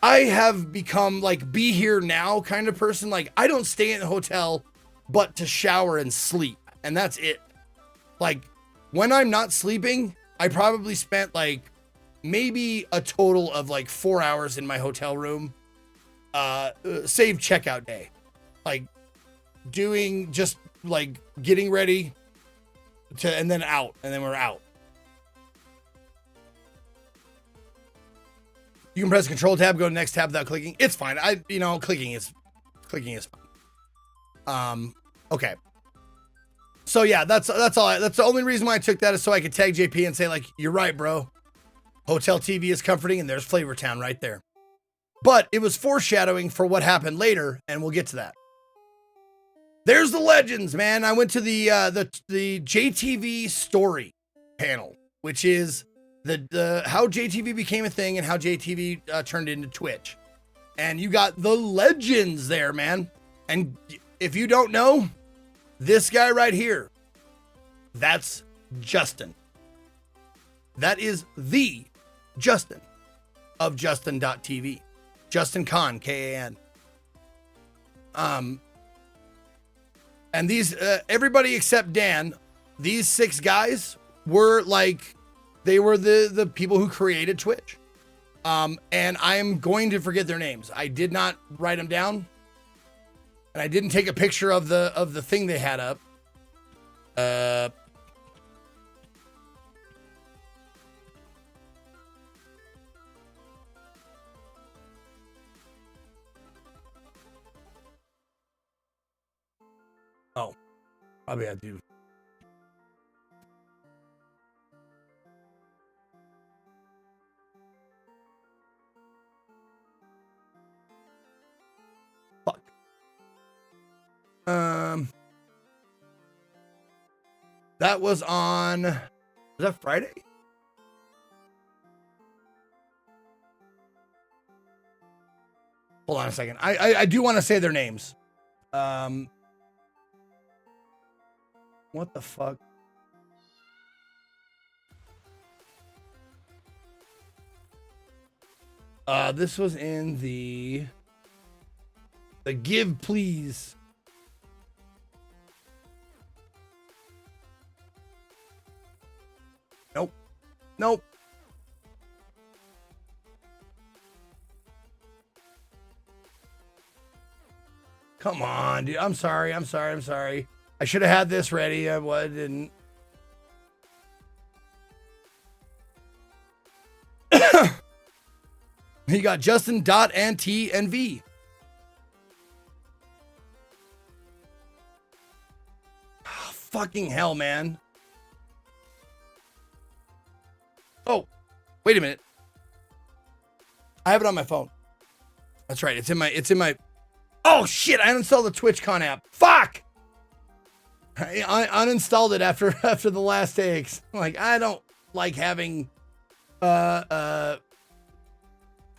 I have become like be here now kind of person. Like, I don't stay in the hotel but to shower and sleep, and that's it. Like, when I'm not sleeping, I probably spent like maybe a total of like 4 hours in my hotel room, save checkout day, like doing just like getting ready to, and then we're out. You can press Control tab, go to next tab without clicking. It's fine. Clicking is fine. Okay. So yeah, that's all. That's the only reason why I took that, is so I could tag JP and say like, you're right, bro. Hotel TV is comforting, and there's Flavor Town right there. But it was foreshadowing for what happened later, and we'll get to that. There's the legends, man. I went to the JTV story panel, which is the how JTV became a thing and how JTV turned into Twitch. And you got the legends there, man. And if you don't know, this guy right here, that's Justin. That is the Justin of Justin.tv. Justin Khan, Kan. And these, everybody except Dan, these 6 guys were like, they were the people who created Twitch. And I am going to forget their names. I did not write them down. And I didn't take a picture of the thing they had up. Oh, probably I do. Fuck. That was that Friday? Hold on a second. I do want to say their names. What the fuck? This was in the Give Please. Nope. Come on, dude. I'm sorry. I should have had this ready. I didn't. He got Justin Dot and T and V. fucking hell, man. Oh, wait a minute. I have it on my phone. That's right. It's in my. Oh shit! I uninstalled the TwitchCon app. Fuck! I uninstalled it after the last day. Like, I don't like having apps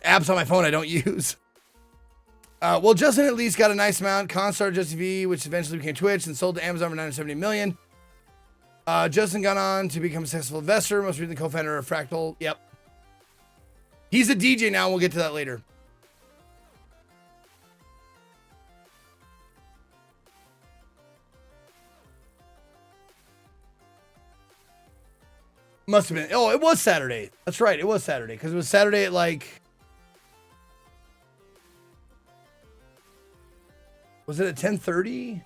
on my phone I don't use. Well, Justin at least got a nice amount. Con started Justin TV, which eventually became Twitch and sold to Amazon for $970 million. Justin got on to become a successful investor, most recently co-founder of Fractal. Yep. He's a DJ now. We'll get to that later. Must have been. Oh, it was Saturday. That's right. It was Saturday because it was Saturday at like. Was it at 10:30?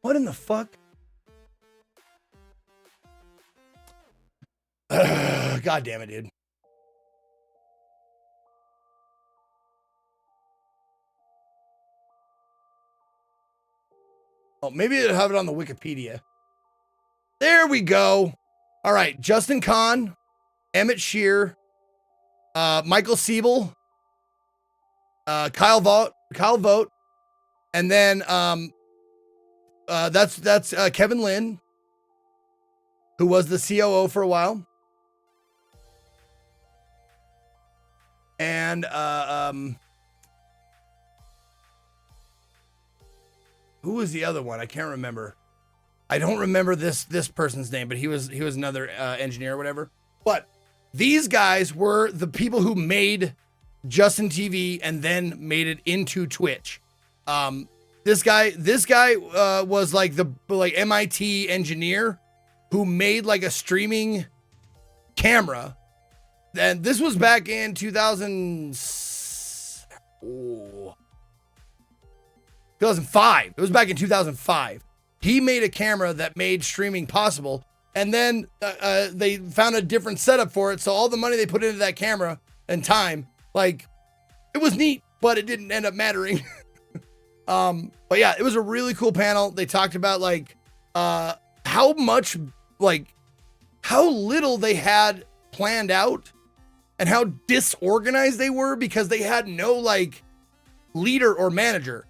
What in the fuck? God damn it, dude. Oh, maybe they'll have it on the Wikipedia. There we go. All right. Justin Kahn, Emmett Shear, Michael Siebel, Kyle Vogt, and then that's Kevin Lynn, who was the COO for a while. And who was the other one? I can't remember. I don't remember this person's name, but he was another engineer or whatever. But these guys were the people who made Justin TV and then made it into Twitch. This guy was like the MIT engineer who made like a streaming camera. And this was back in 2005. It was back in 2005. He made a camera that made streaming possible. And then they found a different setup for it. So all the money they put into that camera and time, like, it was neat, but it didn't end up mattering. But yeah, it was a really cool panel. They talked about like how little they had planned out and how disorganized they were because they had no like leader or manager.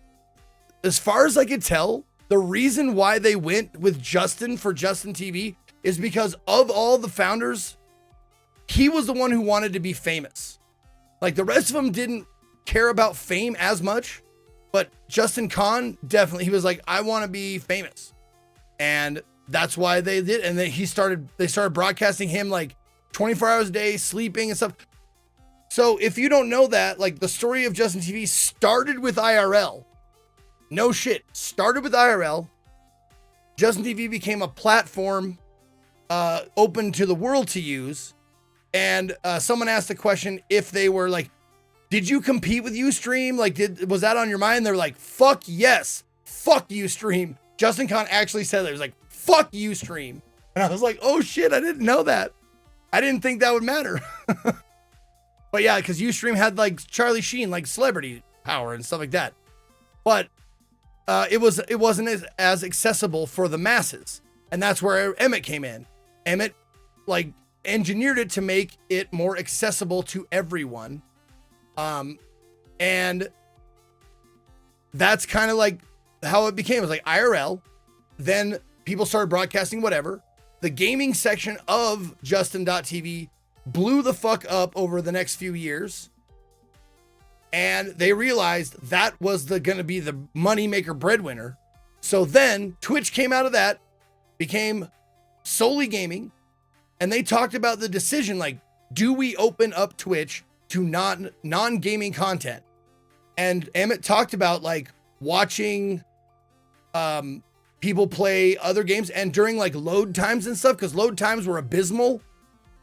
As far as I could tell, the reason why they went with Justin for Justin TV is because of all the founders, he was the one who wanted to be famous. Like the rest of them didn't care about fame as much, but Justin Kahn definitely, he was like, I want to be famous. And that's why they did. And then they started broadcasting him like 24 hours a day, sleeping and stuff. So if you don't know that, like the story of Justin TV started with IRL. No shit. Started with IRL. Justin TV became a platform open to the world to use. And someone asked the question if they were like, did you compete with Ustream? Like, was that on your mind? They were like, fuck yes. Fuck Ustream. Justin Kahn actually said that. He was like, fuck Ustream. And I was like, oh shit, I didn't know that. I didn't think that would matter. But yeah, because Ustream had like Charlie Sheen, like celebrity power and stuff like that. But it wasn't as accessible for the masses. And that's where Emit came in. Emit like engineered it to make it more accessible to everyone. And that's kind of like how it became. It was like IRL. Then people started broadcasting whatever. The gaming section of Justin.tv blew the fuck up over the next few years. And they realized that was going to be the moneymaker breadwinner. So then Twitch came out of that, became solely gaming. And they talked about the decision, like, do we open up Twitch to non-gaming content? And Emit talked about like watching people play other games, and during like load times and stuff, because load times were abysmal,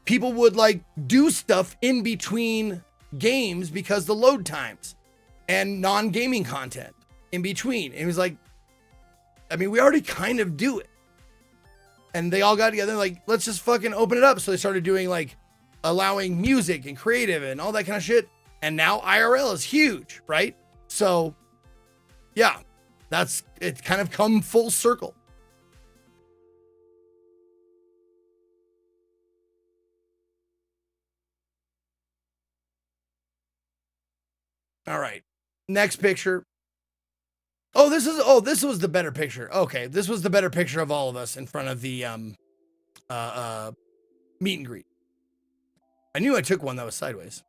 people would like do stuff in between games because the load times and non-gaming content in between. And it was like, I mean, we already kind of do it. And they all got together like, let's just fucking open it up. So they started doing like allowing music and creative and all that kind of shit. And now IRL is huge, right? So yeah, it's kind of come full circle. All right. Next picture. This was the better picture. Okay. This was the better picture of all of us in front of the meet and greet. I knew I took one that was sideways.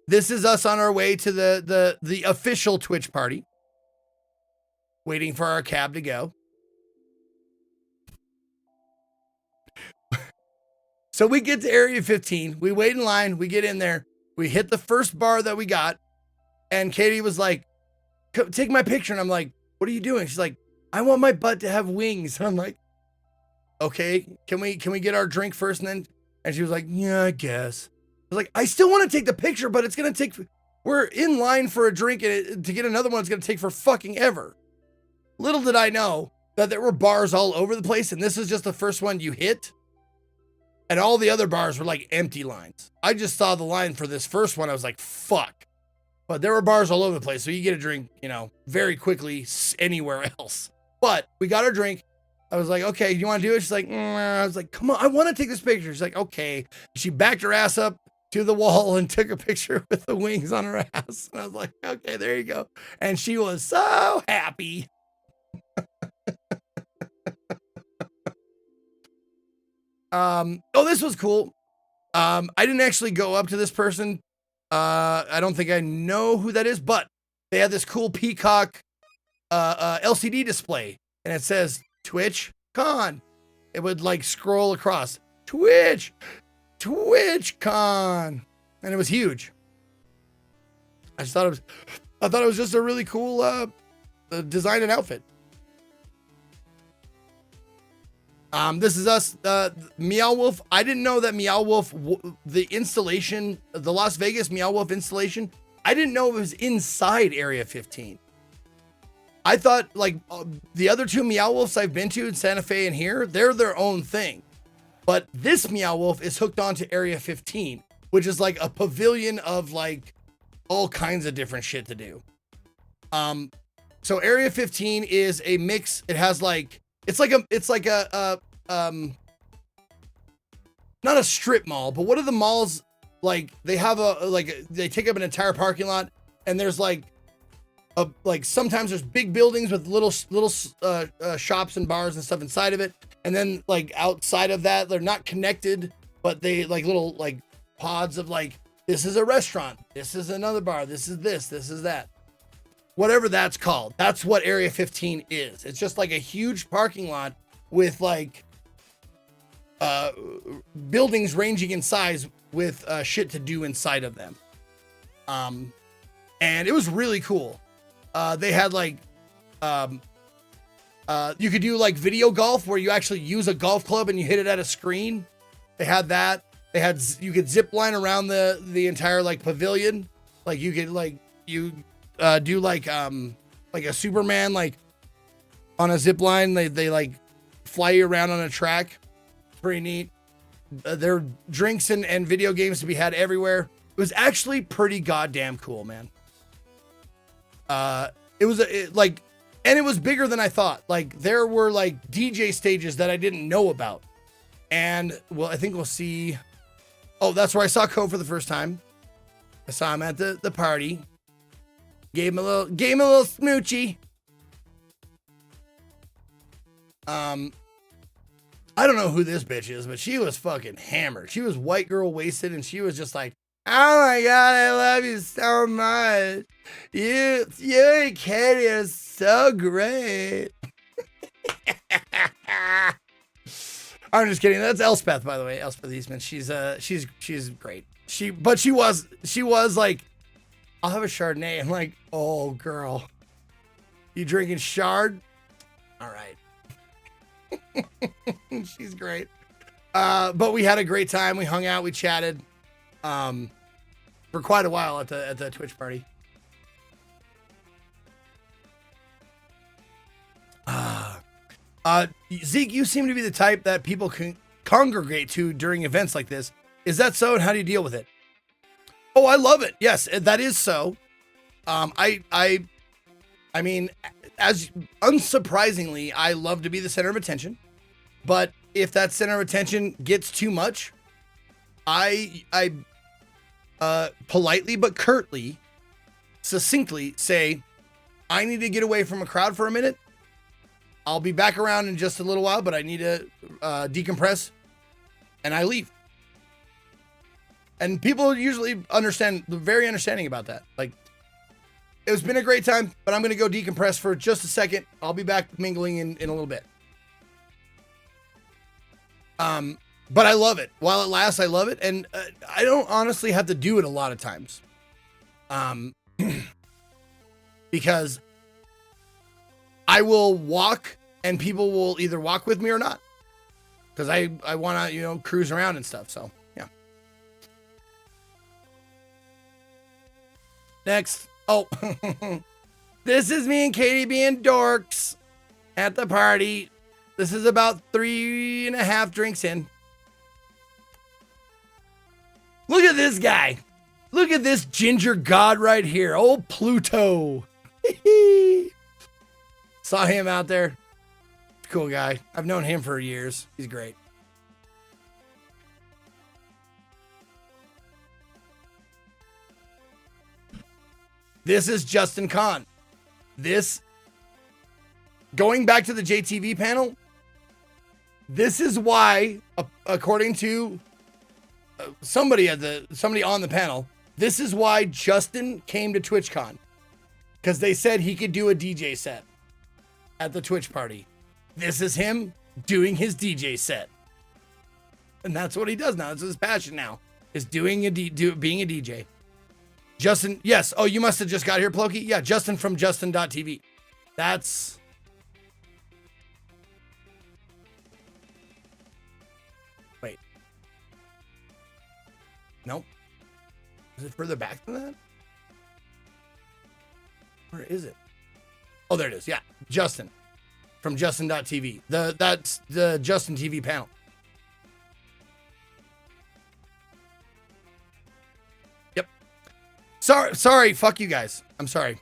This is us on our way to the official Twitch party. Waiting for our cab to go. So we get to Area 15. We wait in line. We get in there. We hit the first bar that we got. And Katie was like, take my picture. And I'm like, what are you doing? She's like, I want my butt to have wings. And I'm like, okay, can we get our drink first? And she was like, yeah, I guess. I was like, I still want to take the picture, but it's going to take, we're in line for a drink and to get another one, it's going to take for fucking ever. Little did I know that there were bars all over the place. And this is just the first one you hit. And all the other bars were like empty lines. I just saw the line for this first one. I was like, fuck. But there were bars all over the place. So you get a drink, very quickly anywhere else. But we got our drink. I was like, okay, you want to do it? She's like, I was like, come on, I want to take this picture. She's like, okay. She backed her ass up to the wall and took a picture with the wings on her ass. And I was like, okay, there you go. And she was so happy. This was cool. I didn't actually go up to this person. I don't think I know who that is, but they had this cool peacock LCD display, and it says TwitchCon. It would like scroll across TwitchCon, and it was huge. I thought it was just a really cool design and outfit. This is us, Meow Wolf. I didn't know that Meow Wolf, the installation, the Las Vegas Meow Wolf installation, I didn't know it was inside Area 15. I thought like the other two Meow Wolves I've been to in Santa Fe and here, they're their own thing. But this Meow Wolf is hooked onto Area 15, which is like a pavilion of like all kinds of different shit to do. So Area 15 is a mix. It has like, it's like a not a strip mall, but what are the malls like? They have they take up an entire parking lot, and there's like sometimes there's big buildings with little shops and bars and stuff inside of it, and then like outside of that, they're not connected, but they like little like pods of like, this is a restaurant, this is another bar, this is that. Whatever that's called. That's what Area 15 is. It's just like a huge parking lot with like buildings ranging in size with shit to do inside of them. And it was really cool. They had like you could do like video golf where you actually use a golf club and you hit it at a screen. They had that. You could zip line around the entire like pavilion. Like you could like do like a Superman like on a zip line. They like fly you around on a track. Pretty neat. There are drinks and video games to be had everywhere. It was actually pretty goddamn cool, man. It was and it was bigger than I thought. Like there were like DJ stages that I didn't know about. And well, I think we'll see. Oh, that's where I saw Cole for the first time. I saw him at the party. Gave him a little smoochie. I don't know who this bitch is, but she was fucking hammered. She was white girl wasted, and she was just like, oh my God, I love you so much. You and Katie are so great. I'm just kidding. That's Elspeth, by the way. Elspeth Eastman. She's great. She was like, I'll have a Chardonnay. I'm like, oh girl, you drinking Chard? All right. She's great. But we had a great time. We hung out, we chatted, for quite a while at the Twitch party. Zeke, you seem to be the type that people congregate to during events like this. Is that so? And how do you deal with it? Oh, I love it. Yes, that is so. I mean, as unsurprisingly, I love to be the center of attention. But if that center of attention gets too much, I politely but curtly, succinctly say, I need to get away from a crowd for a minute. I'll be back around in just a little while, but I need to decompress, and I leave. And people usually very understanding about that. Like, it's been a great time, but I'm going to go decompress for just a second. I'll be back mingling in a little bit. But I love it. While it lasts, I love it. And I don't honestly have to do it a lot of times. Because I will walk and people will either walk with me or not. Because I want to, cruise around and stuff. So, yeah. Next. Oh, this is me and Katie being dorks at the party. This is about 3.5 drinks in. Look at this guy. Look at this ginger god right here. Old Pluto. Saw him out there. Cool guy. I've known him for years. He's great. This is Justin Kahn. Going back to the JTV panel, this is why, according to somebody on the panel, this is why Justin came to TwitchCon. Because they said he could do a DJ set at the Twitch party. This is him doing his DJ set. And that's what he does now. That's his passion now, is being a DJ. Justin, yes. Oh, you must have just got here, Ploki. Yeah, Justin from Justin.tv. That's... Wait. Nope. Is it further back than that? Where is it? Oh, there it is. Yeah, Justin from Justin.tv. That's the Justin TV panel. Yep. Sorry. Fuck you guys. I'm sorry.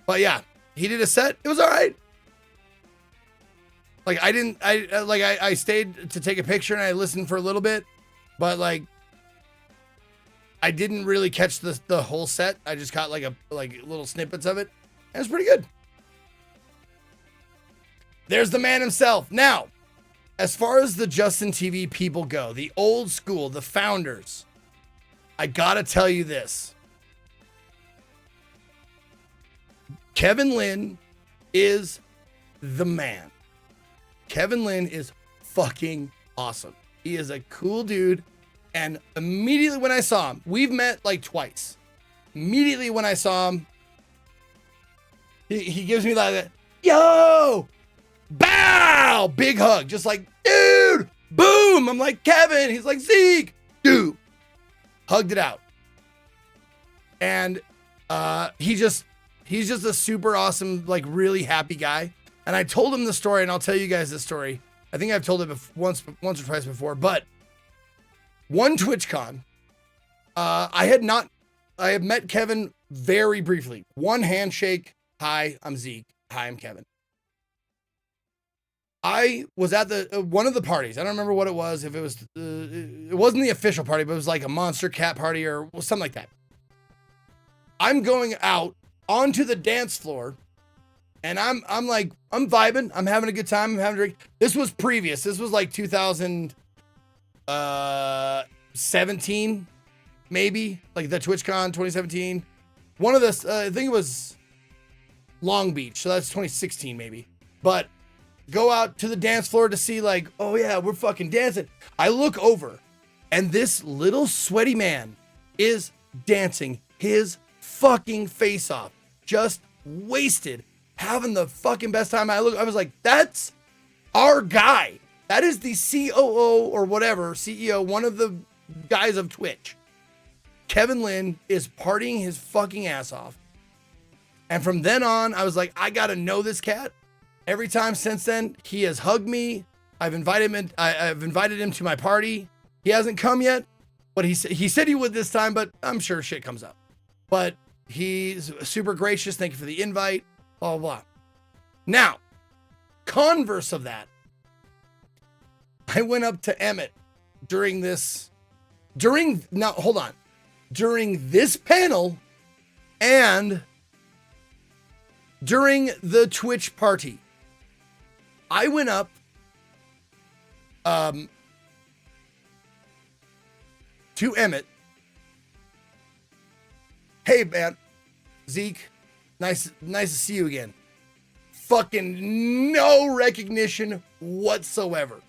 But yeah, he did a set. It was all right. Like I stayed to take a picture and I listened for a little bit, but like I didn't really catch the whole set. I just got like little snippets of it. And it was pretty good. There's the man himself. Now, as far as the Justin TV people go, the old school, the founders, I gotta tell you this. Kevin Lynn is the man. Kevin Lynn is fucking awesome. He is a cool dude. And immediately when I saw him, we've met like twice. Immediately when I saw him, he gives me like, yo, bow, big hug. Just like, dude, boom. I'm like, Kevin. He's like, Zeke, dude. Hugged it out. And he's just a super awesome, like really happy guy. And I told him the story, and I'll tell you guys this story. I think I've told it once or twice before, but one TwitchCon, I had met Kevin very briefly. One handshake. Hi, I'm Zeke. Hi, I'm Kevin. I was at one of the parties. I don't remember what it was. If it was, it wasn't the official party, but it was like a Monster Cat party or something like that. I'm going out onto the dance floor, and I'm vibing. I'm having a good time. I'm having a drink. This was previous. This was like 2017, maybe, like the TwitchCon 2017. One of this, I think it was Long Beach, so that's 2016 maybe. But go out to the dance floor to see like, oh yeah, we're fucking dancing. I look over, and this little sweaty man is dancing his fucking face off, just wasted, having the fucking best time. I was like, that's our guy. That is the COO or whatever, CEO, one of the guys of Twitch. Kevin Lynn is partying his fucking ass off. And from then on, I was like, I gotta know this cat. Every time since then, he has hugged me. I've invited him to my party. He hasn't come yet, but he said he would this time, but I'm sure shit comes up. But he's super gracious. Thank you for the invite, blah, blah, blah. Now, converse of that, I went up to Emit during this panel and during the Twitch party. I went up to Emit. Hey man, Zeke, nice to see you again. Fucking no recognition whatsoever.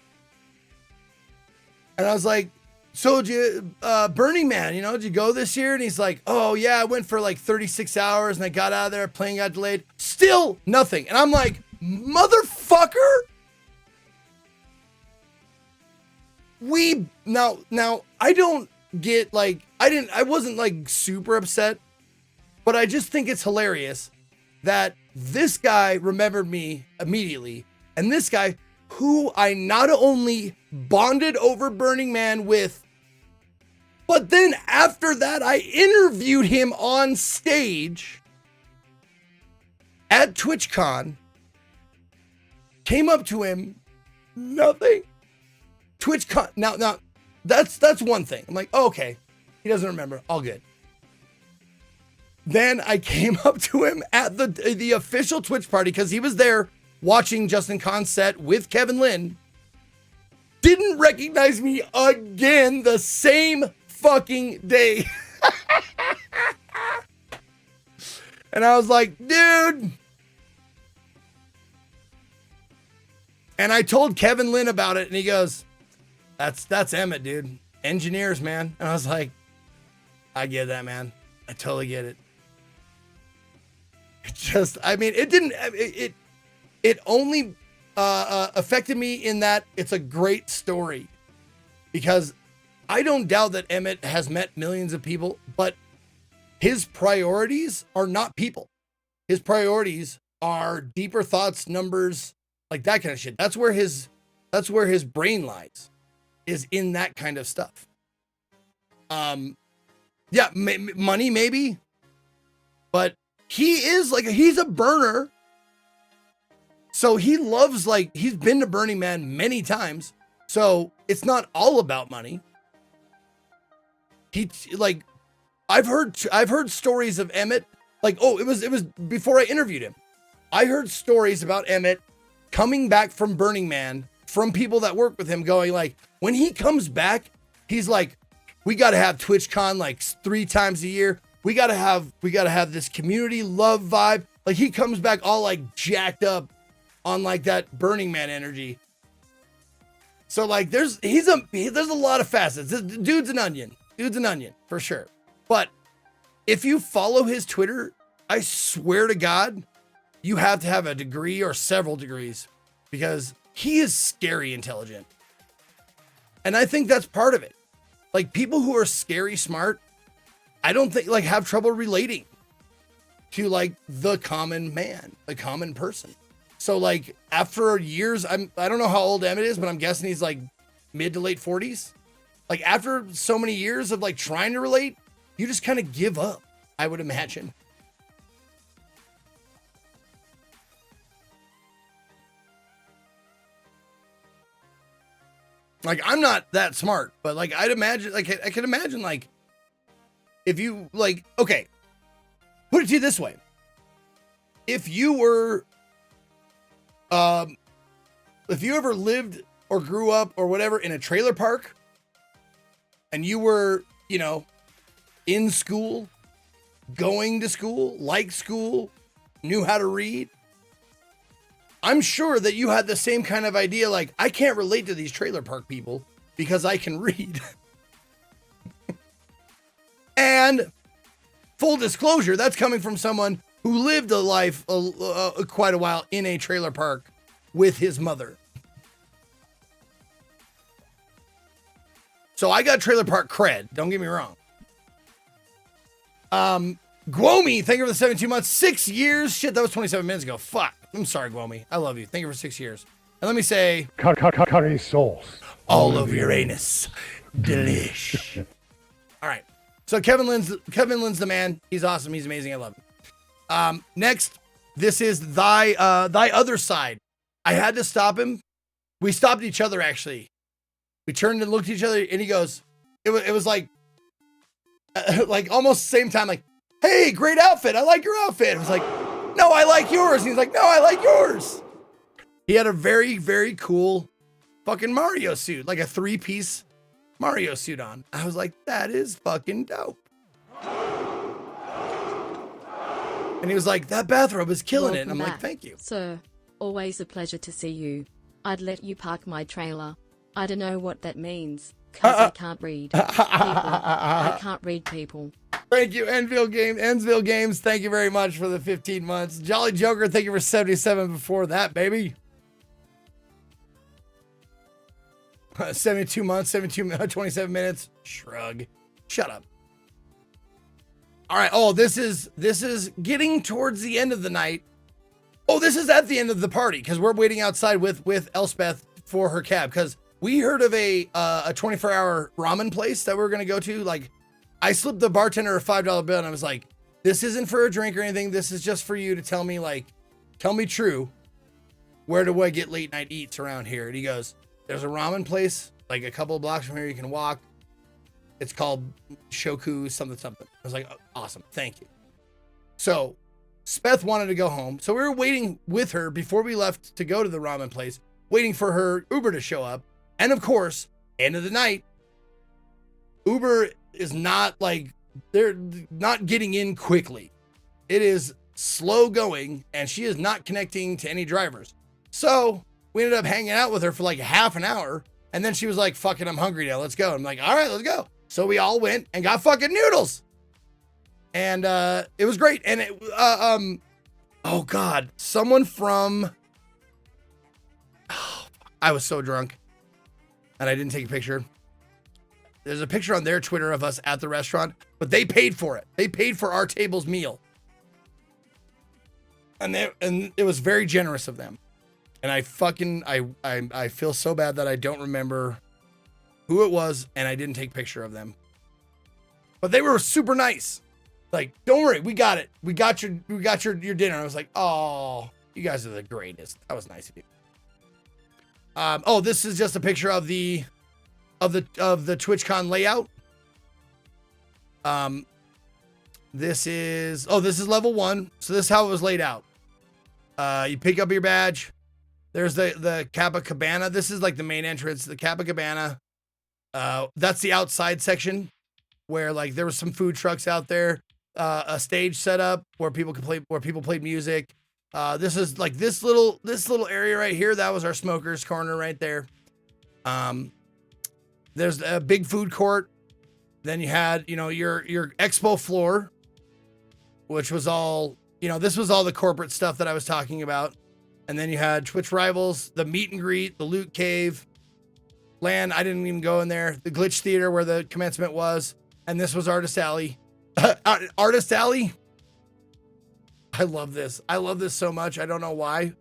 And I was like, so did you, Burning Man, did you go this year? And he's like, oh yeah, I went for like 36 hours and I got out of there, plane got delayed. Still nothing. And I'm like, motherfucker. Now I don't get like, I wasn't like super upset, but I just think it's hilarious that this guy remembered me immediately. And this guy who I not only bonded over Burning Man with, but then after that, I interviewed him on stage at TwitchCon, came up to him, nothing. TwitchCon, now that's one thing. I'm like, oh, okay, he doesn't remember, all good. Then I came up to him at the official Twitch party because he was there watching Justin Khan's set with Kevin Lynn. Didn't recognize me again the same fucking day. And I was like, dude. And I told Kevin Lynn about it and he goes, that's Emmet, dude. Engineers, man. And I was like, I get that, man. I totally get it. It only affected me in that it's a great story, because I don't doubt that Emmet has met millions of people, but his priorities are not people. His priorities are deeper thoughts, numbers, like that kind of shit. That's where his brain lies, is in that kind of stuff. Yeah, money maybe, but he's a burner. So he loves, like, he's been to Burning Man many times. So it's not all about money. I've heard stories of Emmet. Like, oh, it was before I interviewed him. I heard stories about Emmet coming back from Burning Man from people that work with him, going like, when he comes back, he's like, we got to have TwitchCon like 3 times a year. We got to have this community love vibe. Like, he comes back all like jacked up on like that Burning Man energy. So like there's a lot of facets. This dude's an onion for sure. But if you follow his Twitter, I swear to God, you have to have a degree or several degrees, because he is scary intelligent. And I think that's part of it. Like, people who are scary smart, I don't think like have trouble relating to like the common man, the common person. So like after years, I don't know how old Emmet is, but I'm guessing he's like mid to late 40s. Like, after so many years of like trying to relate, you just kind of give up, I would imagine. Like, I'm not that smart, but like I'd imagine, like I could imagine, like, if you like, okay, put it to you this way. If you were, if you ever lived or grew up or whatever in a trailer park, and you were, in school, going to school, liked school, knew how to read, I'm sure that you had the same kind of idea. Like, I can't relate to these trailer park people because I can read. And full disclosure, that's coming from someone who lived a life quite a while in a trailer park with his mother. So I got trailer park cred. Don't get me wrong. Guomi, thank you for the 17 months. 6 years. Shit, that was 27 minutes ago. Fuck. I'm sorry, Guomi. I love you. Thank you for 6 years. And let me say, Curry sauce. all over your anus. Delish. All right. So Kevin Lynn's the man. He's awesome. He's amazing. I love him. Next, this is thy other side. I had to stop him. We stopped each other, actually. We turned and looked at each other, and he goes, it was like almost the same time, like, hey, great outfit. I like your outfit. I was like, no, I like yours. And he's like, no, I like yours. He had a very, very cool fucking Mario suit, like a 3-piece Mario suit on. I was like, that is fucking dope. And he was like, that bathrobe is killing it. And I'm like, thank you. Sir, always a pleasure to see you. I'd let you park my trailer. I don't know what that means, because I can't read people. I can't read people. Thank you, Ensville Games. Thank you very much for the 15 months. Jolly Joker, thank you for 77 before that, baby. 72 months, 27 minutes. Shrug. Shut up. All right. Oh, this is getting towards the end of the night. Oh, this is at the end of the party because we're waiting outside with Elspeth for her cab because we heard of a 24-hour ramen place that we're going to go to. Like, I slipped the bartender a $5 bill and I was like, this isn't for a drink or anything. This is just for you to tell me true. Where do I get late night eats around here? And he goes, there's a ramen place like a couple of blocks from here you can walk. It's called Shoku something. I was like, oh, awesome. Thank you. So Speth wanted to go home. So we were waiting with her before we left to go to the ramen place, waiting for her Uber to show up. And of course, end of the night, Uber is not they're not getting in quickly. It is slow going and she is not connecting to any drivers. So we ended up hanging out with her for like half an hour. And then she was like, fuck it, I'm hungry now. Let's go. I'm like, all right, let's go. So we all went and got fucking noodles. And it was great. And it, oh God, someone from, I was so drunk and I didn't take a picture. There's a picture on their Twitter of us at the restaurant, but they paid for it. They paid for our table's meal. And it was very generous of them. And I feel so bad that I don't remember who it was and I didn't take a picture of them. But they were super nice. Like, don't worry, we got it. We got your dinner. I was like, oh, you guys are the greatest. That was nice of you. Oh, this is just a picture of the TwitchCon layout. This is level 1. So this is how it was laid out. You pick up your badge. There's the Kappa Cabana. This is like the main entrance, the Kappa Cabana. That's the outside section where like there was some food trucks out there. A stage set up where people could play, where people played music. This is like this little area right here. That was our smokers corner right there. There's a big food court. Then you had, your expo floor, which was all, this was all the corporate stuff that I was talking about. And then you had Twitch Rivals, the meet and greet, the loot cave, LAN. I didn't even go in there. The glitch theater where the commencement was. And this was Artist Alley. Artist Alley. I love this. I love this so much. I don't know why.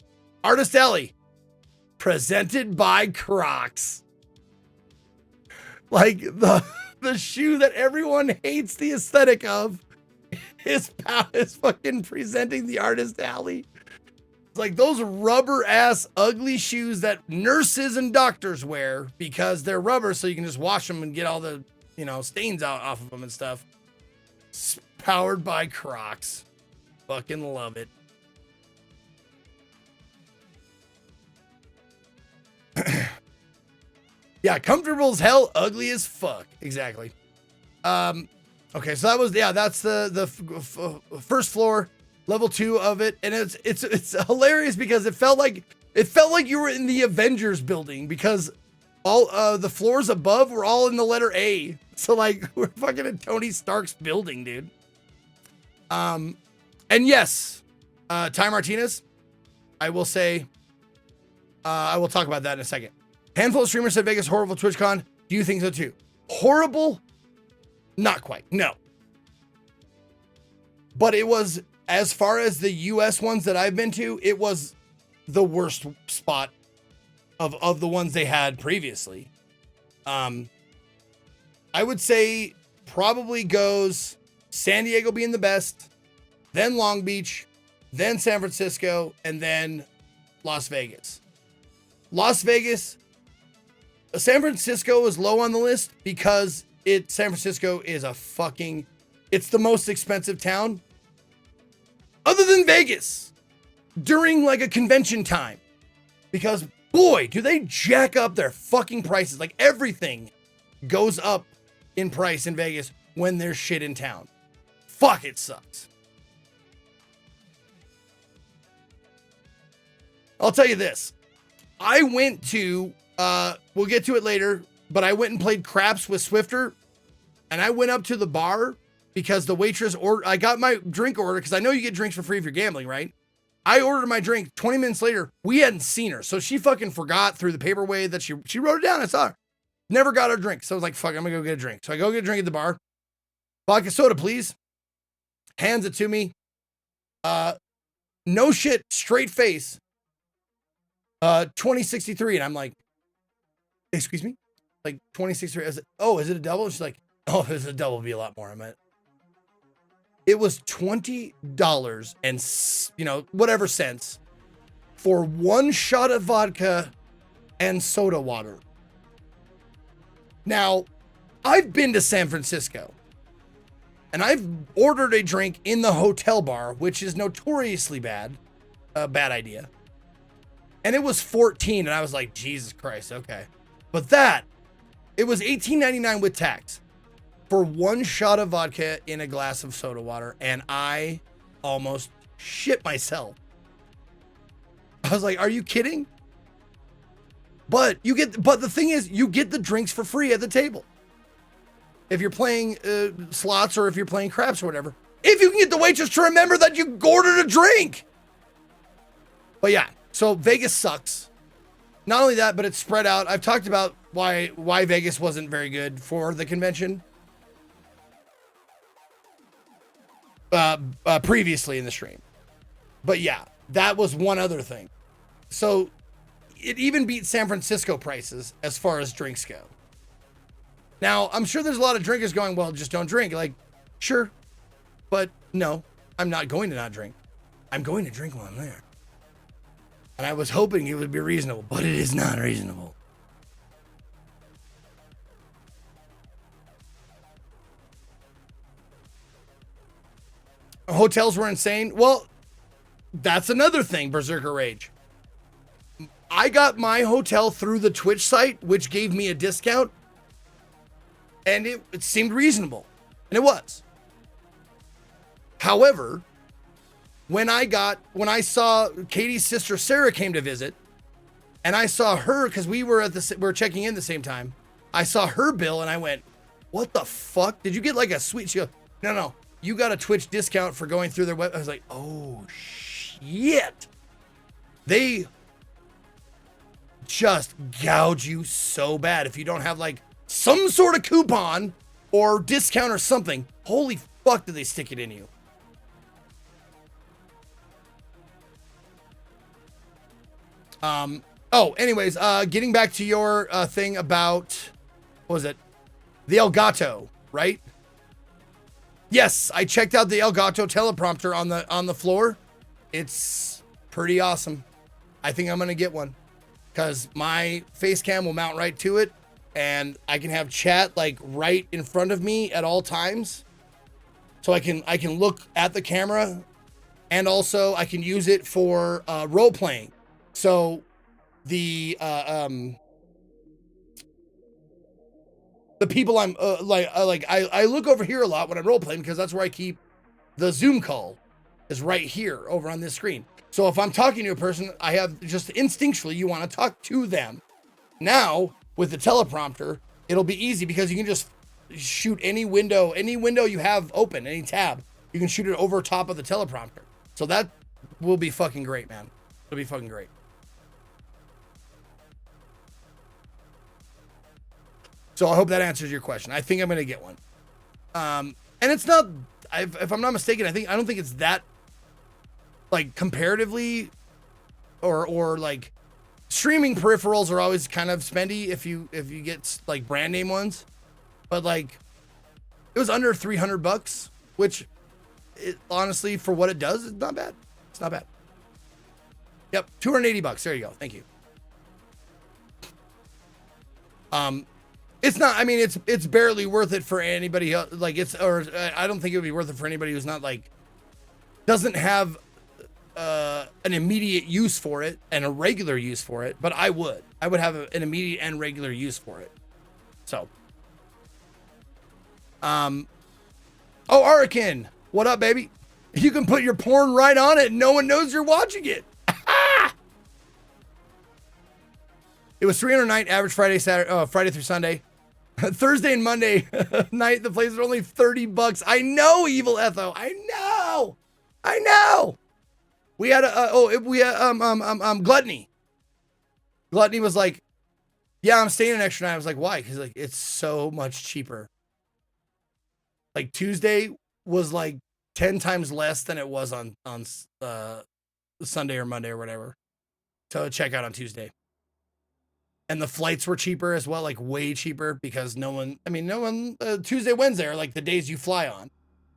Artist Alley. Presented by Crocs. Like the shoe that everyone hates the aesthetic of is fucking presenting the Artist Alley. It's like those rubber ass ugly shoes that nurses and doctors wear because they're rubber, so you can just wash them and get all the, stains out off of them and stuff. It's powered by Crocs. Fucking love it. Yeah, comfortable as hell, ugly as fuck. Exactly. Okay, so that's the first floor, level 2 of it, and it's hilarious because it felt like you were in the Avengers building because all the floors above were all in the letter A. So like we're fucking in Tony Stark's building, dude. And yes, Ty Martinez, I will say, I will talk about that in a second. Handful of streamers said Vegas horrible TwitchCon. Do you think so too? Horrible? Not quite. No. But it was, as far as the US ones that I've been to, it was the worst spot of the ones they had previously. I would say probably goes San Diego being the best, then Long Beach, then San Francisco, and then Las Vegas. San Francisco is low on the list because San Francisco is it's the most expensive town other than Vegas during like a convention time, because boy, do they jack up their fucking prices. Like everything goes up in price in Vegas when there's shit in town. Fuck, it sucks. I'll tell you this. I went to, we'll get to it later, but I went and played craps with Swifter, and I went up to the bar because the waitress I got my drink order, because I know you get drinks for free if you're gambling, right? I ordered my drink. 20 minutes later, we hadn't seen her. So she fucking forgot through the paperweight that she wrote it down. I saw her. Never got her drink. So I was like, fuck, I'm gonna go get a drink. So I go get a drink at the bar. Vodka soda, please. Hands it to me. No shit, straight face. 2063. And I'm like, excuse me? Like 2063. Is it a double? And she's like, oh, if it's a double, it'd be a lot more. I meant, it was $20 and, whatever cents for one shot of vodka and soda water. Now, I've been to San Francisco and I've ordered a drink in the hotel bar, which is notoriously bad, a bad idea. And it was 14 and I was like, Jesus Christ. Okay. But it was $18.99 with tax for one shot of vodka in a glass of soda water, and I almost shit myself. I was like, are you kidding? But the thing is, you get the drinks for free at the table. If you're playing slots or if you're playing craps or whatever. If you can get the waitress to remember that you ordered a drink. But yeah, so Vegas sucks. Not only that, but it's spread out. I've talked about why Vegas wasn't very good for the convention. Previously in the stream. But yeah, that was one other thing. So it even beat San Francisco prices as far as drinks go. Now, I'm sure there's a lot of drinkers going, well, just don't drink. Like, sure. But no, I'm not going to not drink. I'm going to drink while I'm there. And I was hoping it would be reasonable, but it is not reasonable. Hotels were insane. Well, that's another thing, Berserker Rage. I got my hotel through the Twitch site, which gave me a discount. And it seemed reasonable. And it was. However, when I saw Katie's sister Sarah came to visit, and I saw her, because we were checking in the same time. I saw her bill and I went, what the fuck? Did you get like a sweet? She goes, no. You got a Twitch discount for going through their web. I was like, oh shit. They just gouge you so bad if you don't have like some sort of coupon or discount or something. Holy fuck, did they stick it in you? Anyways, getting back to your thing about, what was it? The Elgato, right? Yes, I checked out the Elgato teleprompter on the floor. It's pretty awesome. I think I'm gonna get one because my face cam will mount right to it, and I can have chat like right in front of me at all times. So I can look at the camera, and also I can use it for role playing. So the people I'm I look over here a lot when I'm role playing because that's where I keep the Zoom call is right here over on this screen. So if I'm talking to a person, I have just instinctually you want to talk to them. Now with the teleprompter, it'll be easy because you can just shoot any window you have open, any tab, you can shoot it over top of the teleprompter. So that will be fucking great, man. It'll be fucking great. So I hope that answers your question. I think I'm going to get one. And it's not, if I'm not mistaken, I don't think it's that like comparatively or like streaming peripherals are always kind of spendy if you get like brand name ones, but like it was under $300, which honestly for what it does, it's not bad. It's not bad. Yep, $280. There you go. Thank you. It's not. I mean, it's barely worth it for anybody else. Like I don't think it would be worth it for anybody who's not like doesn't have an immediate use for it and a regular use for it. But I would have an immediate and regular use for it. So, oh, Arikin, what up, baby? You can put your porn right on it and no one knows you're watching it. It was 300 night, average Friday through Sunday. Thursday and Monday night, the plays were only $30. I know, Evil Etho. I know. We had Gluttony. Gluttony was like, yeah, I'm staying an extra night. I was like, why? Because like it's so much cheaper. Like Tuesday was like 10 times less than it was on Sunday or Monday or whatever. So check out on Tuesday. And the flights were cheaper as well, like way cheaper because no one, Tuesday, Wednesday are like the days you fly on,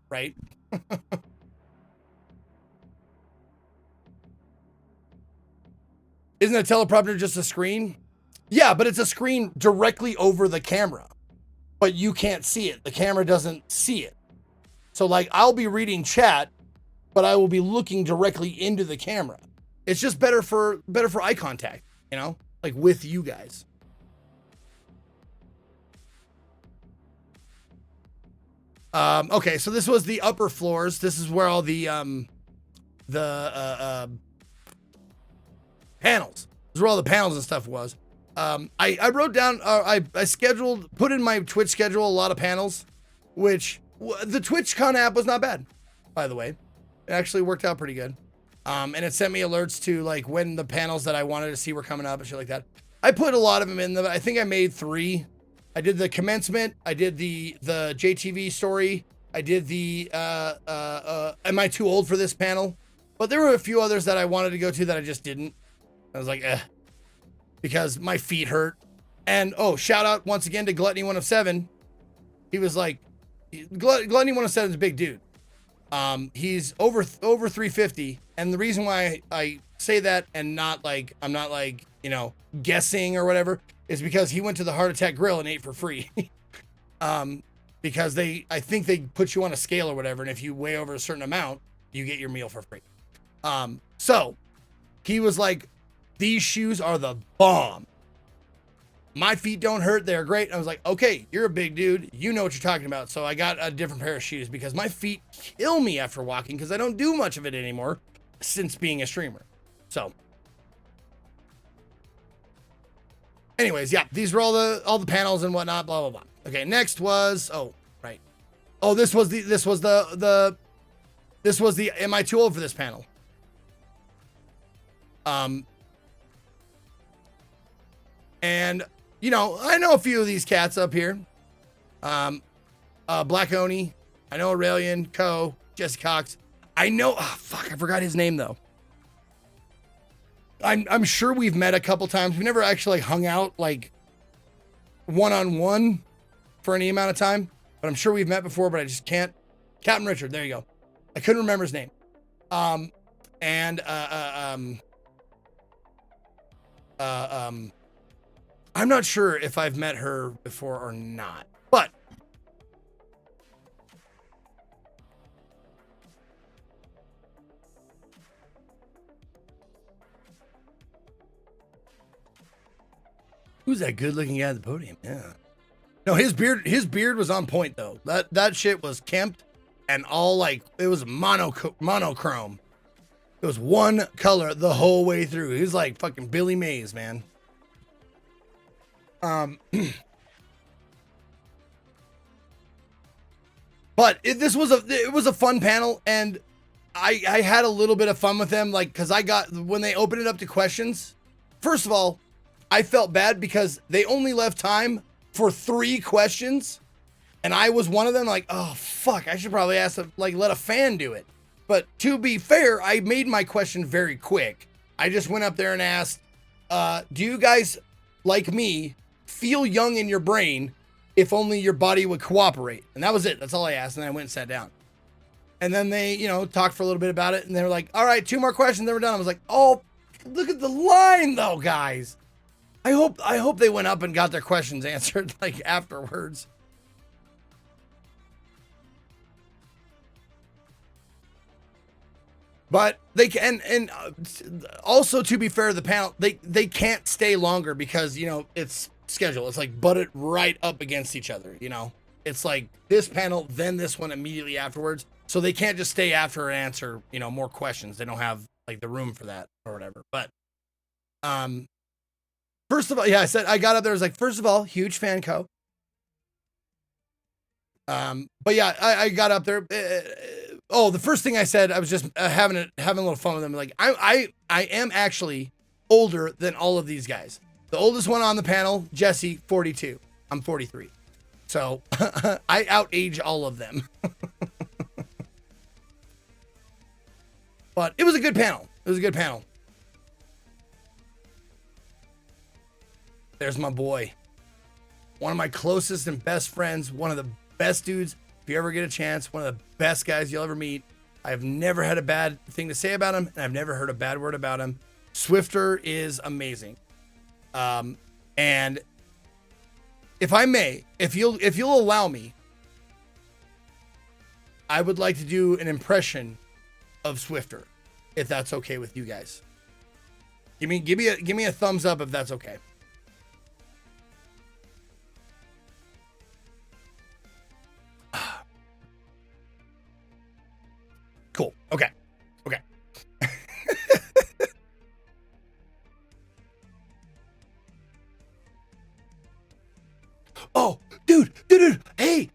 right? Isn't a teleprompter just a screen? Yeah, but it's a screen directly over the camera, but you can't see it. The camera doesn't see it. So like I'll be reading chat, but I will be looking directly into the camera. It's just better for eye contact, you know? Like with you guys. Okay, so this was the upper floors. This is where all the panels. This is where all the panels and stuff was. I wrote down, I put in my Twitch schedule a lot of panels, which the TwitchCon app was not bad, by the way. It actually worked out pretty good. And it sent me alerts to like when the panels that I wanted to see were coming up and shit like that. I put a lot of them in I think I made 3. I did the commencement. I did the JTV story. I did the, am I too old for this panel? But there were a few others that I wanted to go to that I just didn't. I was like, because my feet hurt. And oh, shout out once again to Gluttony 107. He was like, Gluttony 107 is a big dude. He's over 350. And the reason why I say that and not like, I'm not like, you know, guessing or whatever is because he went to the Heart Attack Grill and ate for free. Because I think they put you on a scale or whatever. And if you weigh over a certain amount, you get your meal for free. So he was like, these shoes are the bomb. My feet don't hurt. They're great. I was like, okay, you're a big dude. You know what you're talking about. So I got a different pair of shoes because my feet kill me after walking because I don't do much of it anymore since being a streamer. So anyways, yeah, these were all the panels and whatnot, blah, blah, blah. Okay, next was, this was the am I too old for this panel? And you know, I know a few of these cats up here. Black Oni, I know Aurelian, Jesse Cox. I know, I forgot his name though. I'm sure we've met a couple times. We never actually hung out like one-on-one for any amount of time, but I'm sure we've met before, but I just can't. Captain Richard, there you go. I couldn't remember his name. I'm not sure if I've met her before or not, but who's that good looking guy at the podium? Yeah. No, his beard was on point though. That shit was kempt and all like, it was monochrome. It was one color the whole way through. He was like fucking Billy Mays, man. But it was a fun panel, and I had a little bit of fun with them, like, cause when they opened it up to questions, first of all, I felt bad because they only left time for 3 questions, and I was one of them, like, oh fuck, I should probably let a fan do it. But to be fair, I made my question very quick. I just went up there and asked, do you guys, like me, feel young in your brain if only your body would cooperate? And that was it. That's all I asked. And then I went and sat down. And then they, talked for a little bit about it. And they were like, all right, 2 more questions. Then we're done. I was like, oh, look at the line though, guys. I hope they went up and got their questions answered like afterwards. But they can, and also to be fair to the panel, they can't stay longer because, it's scheduled. It's like butted right up against each other, It's like this panel, then this one immediately afterwards. So they can't just stay after and answer, more questions. They don't have like the room for that or whatever. But first of all, yeah, I got up there. I was like, first of all, huge fan co. But yeah, I got up there. The first thing I said, I was just having a little fun with them. Like I am actually older than all of these guys. The oldest one on the panel, Jesse, 42. I'm 43. So I outage all of them. But it was a good panel. There's my boy. One of my closest and best friends. One of the best dudes. If you ever get a chance, one of the best guys you'll ever meet. I've never had a bad thing to say about him, and I've never heard a bad word about him. Swifter is amazing. And if I may, if you'll allow me, I would like to do an impression of Swifter, if that's okay with you guys. Give me a thumbs up if that's okay. Cool. Okay. Oh, dude. Hey,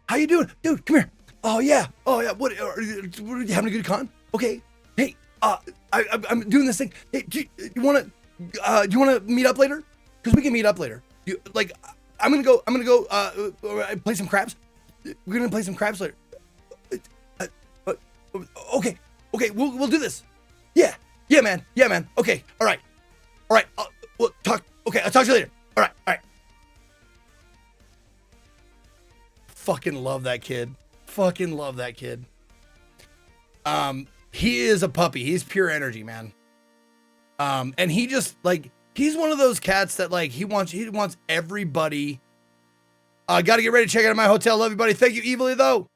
how you doing? Dude, come here. Oh yeah. What are you having a good con? Okay. Hey, I'm doing this thing. Hey, do you want to meet up later? Because we can meet up later. I'm gonna go play some craps. We're gonna play some craps later. Okay, we'll do this. Yeah, man. Okay, all right. We'll talk. Okay, I'll talk to you later. All right. Fucking love that kid. He is a puppy. He's pure energy, man. And he just he's one of those cats that he wants everybody. Got to get ready to check out my hotel. Love you, buddy. Thank you, evilly though.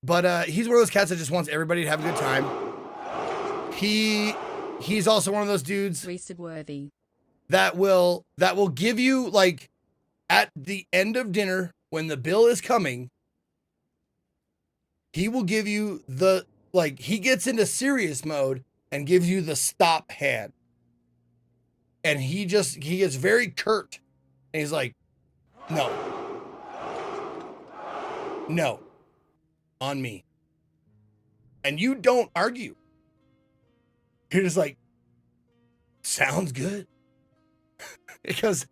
But he's one of those cats that just wants everybody to have a good time. He's also one of those dudes worthy that will give you at the end of dinner when the bill is coming, he will give you he gets into serious mode and gives you the stop hand. And he gets very curt and he's like, no, on me. And you don't argue. You're just like, sounds good. Because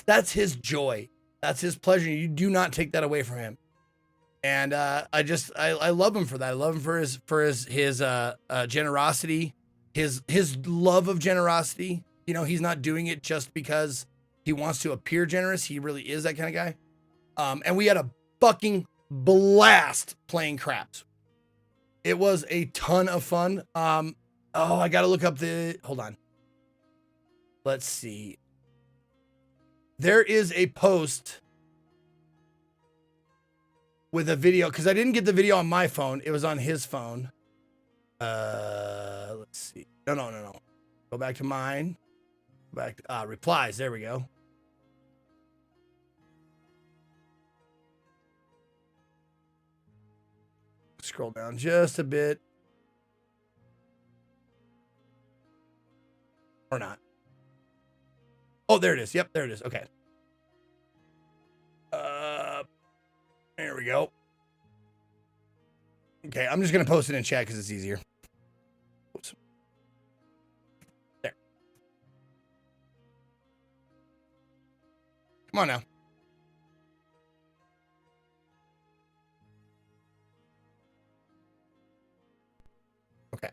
that's his joy. That's his pleasure. You do not take that away from him. And I love him for that. I love him for his generosity, his love of generosity. He's not doing it just because he wants to appear generous. He really is that kind of guy. And we had a fucking blast playing craps. It was a ton of fun. I gotta look up hold on. Let's see. There is a post with a video, because I didn't get the video on my phone. It was on his phone. Let's see. No. Go back to mine. Go back to replies. There we go. Scroll down just a bit. Or not. Oh, there it is. Yep, there it is. Okay. There we go. Okay, I'm just going to post it in chat because it's easier. Oops. There. Come on now. Okay.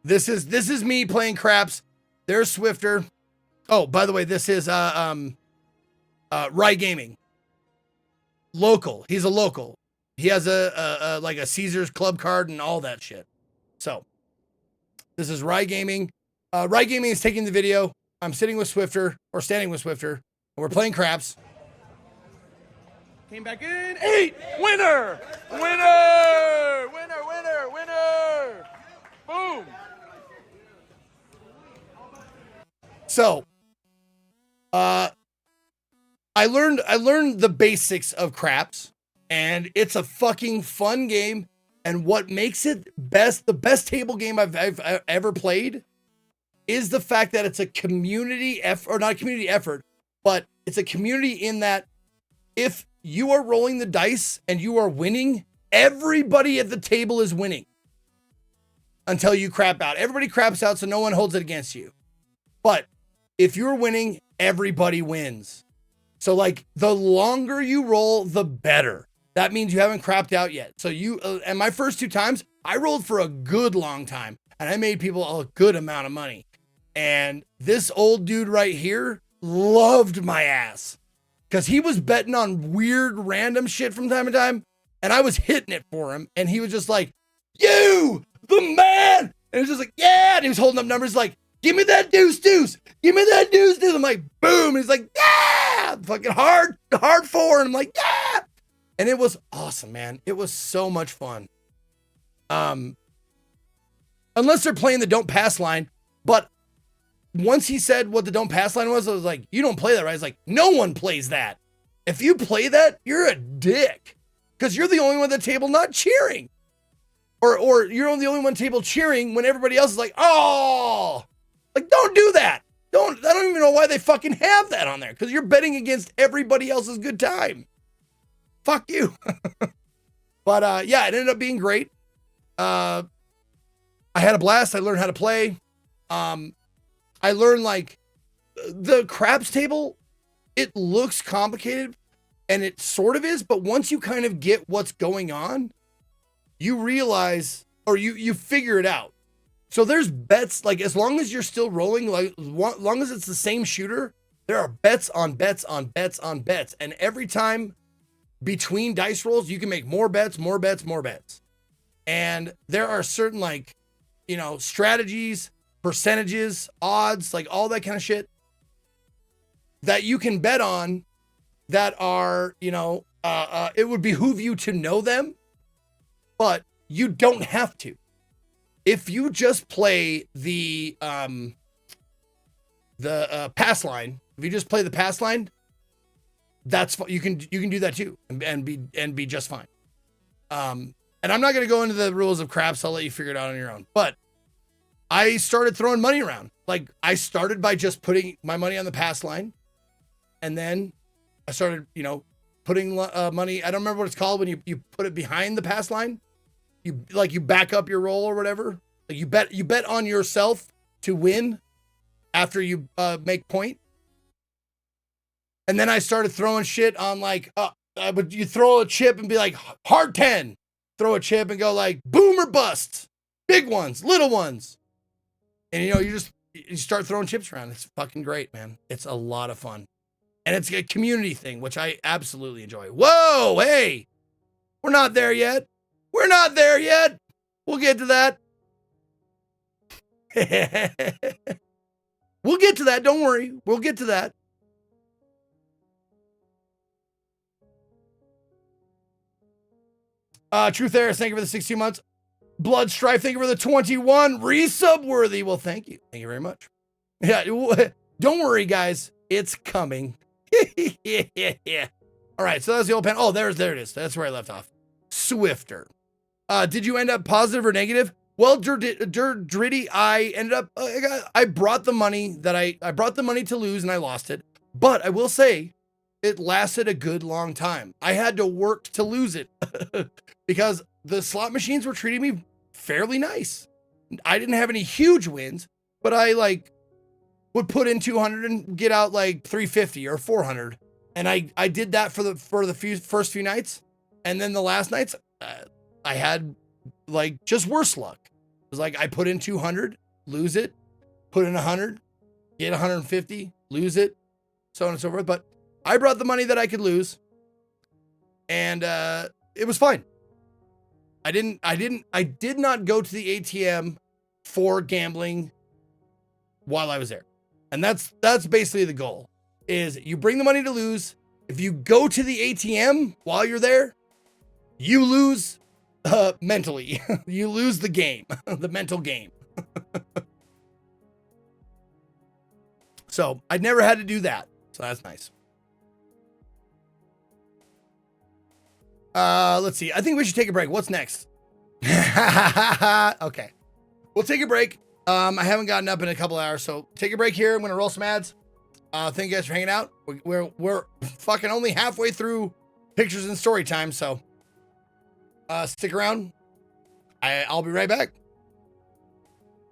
this is me playing craps. There's Swifter. Oh, by the way, this is Rye Gaming. Local. He's a local. He has a like a Caesars club card and all that shit. So this is Rye Gaming. Rye Gaming is taking the video. I'm sitting with Swifter, or standing with Swifter, and we're playing craps. Came back in. 8! Winner! Winner! Winner, winner, winner! Boom! So, I learned the basics of craps, and it's a fucking fun game. And what makes it the best table game I've ever played, is the fact that it's a community effort, or not a community effort, but it's a community in that if you are rolling the dice and you are winning, everybody at the table is winning until you crap out. Everybody craps out, so no one holds it against you. But if you're winning, everybody wins. So like the longer you roll, the better. That means you haven't crapped out yet. So you, and my first 2 times, I rolled for a good long time and I made people a good amount of money. And this old dude right here loved my ass because he was betting on weird random shit from time to time. And I was hitting it for him. And he was just like, you, the man. And he was just like, yeah. And he was holding up numbers like, give me that deuce. Give me that deuce. I'm like, boom. And he's like, yeah, fucking hard 4. And I'm like, yeah. And it was awesome, man. It was so much fun. Unless they're playing the don't pass line. But once he said what the don't pass line was, I was like, you don't play that, right? I was like, no one plays that. If you play that, you're a dick. Because you're the only one at the table not cheering. Or you're the only one at the table cheering when everybody else is like, oh, like, don't do that. I don't even know why they fucking have that on there. Because you're betting against everybody else's good time. Fuck you. But yeah, it ended up being great. I had a blast. I learned how to play. I learned like the craps table, it looks complicated and it sort of is, but once you kind of get what's going on, you realize, or you figure it out. So there's bets, like as long as you're still rolling, like as long as it's the same shooter, there are bets on bets on bets on bets. And every time between dice rolls, you can make more bets. And there are certain like, you know, strategies, percentages, odds, like all that kind of shit that you can bet on that are, you know, it would behoove you to know them, but you don't have to. If you just play the pass line, if you just play the pass line, that's you can do that too and be just fine. And I'm not going to go into the rules of craps. I'll let you figure it out on your own. But I started throwing money around. Like I started by just putting my money on the pass line. And then I started, you know, putting money. I don't remember what it's called when you put it behind the pass line. You back up your roll or whatever. Like you bet on yourself to win after you make point. And then I started throwing shit on like, you throw a chip and be like hard 10, throw a chip and go like boom or bust, big ones, little ones. And you know, you start throwing chips around. It's fucking great, man. It's a lot of fun. And it's a community thing, which I absolutely enjoy. Whoa, hey, we're not there yet. We're not there yet. We'll get to that. We'll get to that. Don't worry. We'll get to that. Truth Eris, thank you for the 16 months. Blood Strife, thank you for the 21. Resubworthy. Well, thank you. Thank you very much. Yeah, don't worry, guys. It's coming. Yeah. All right, so that's the old pen. Oh, there it is. That's where I left off. Swifter. Did you end up positive or negative? Well, Dritty, I ended up, I brought the money that I brought the money to lose and I lost it. But I will say it lasted a good long time. I had to work to lose it because the slot machines were treating me fairly nice. I didn't have any huge wins, but I like would put in 200 and get out like 350 or 400. And I did that for the first few nights. And then the last nights, I had like just worse luck. was like, I put in 200, lose it, put in 100, get 150, lose it, so on and so forth. But I brought the money that I could lose, and it was fine. I did not go to the ATM for gambling while I was there. And that's basically the goal, is you bring the money to lose. If you go to the ATM while you're there, you lose mentally. You lose the game, the mental game. So I'd never had to do that. So that's nice. Let's see. I think we should take a break. What's next? Okay. We'll take a break. I haven't gotten up in a couple hours, so take a break here. I'm gonna roll some ads. Thank you guys for hanging out. We're fucking only halfway through pictures and story time, so stick around. I'll be right back.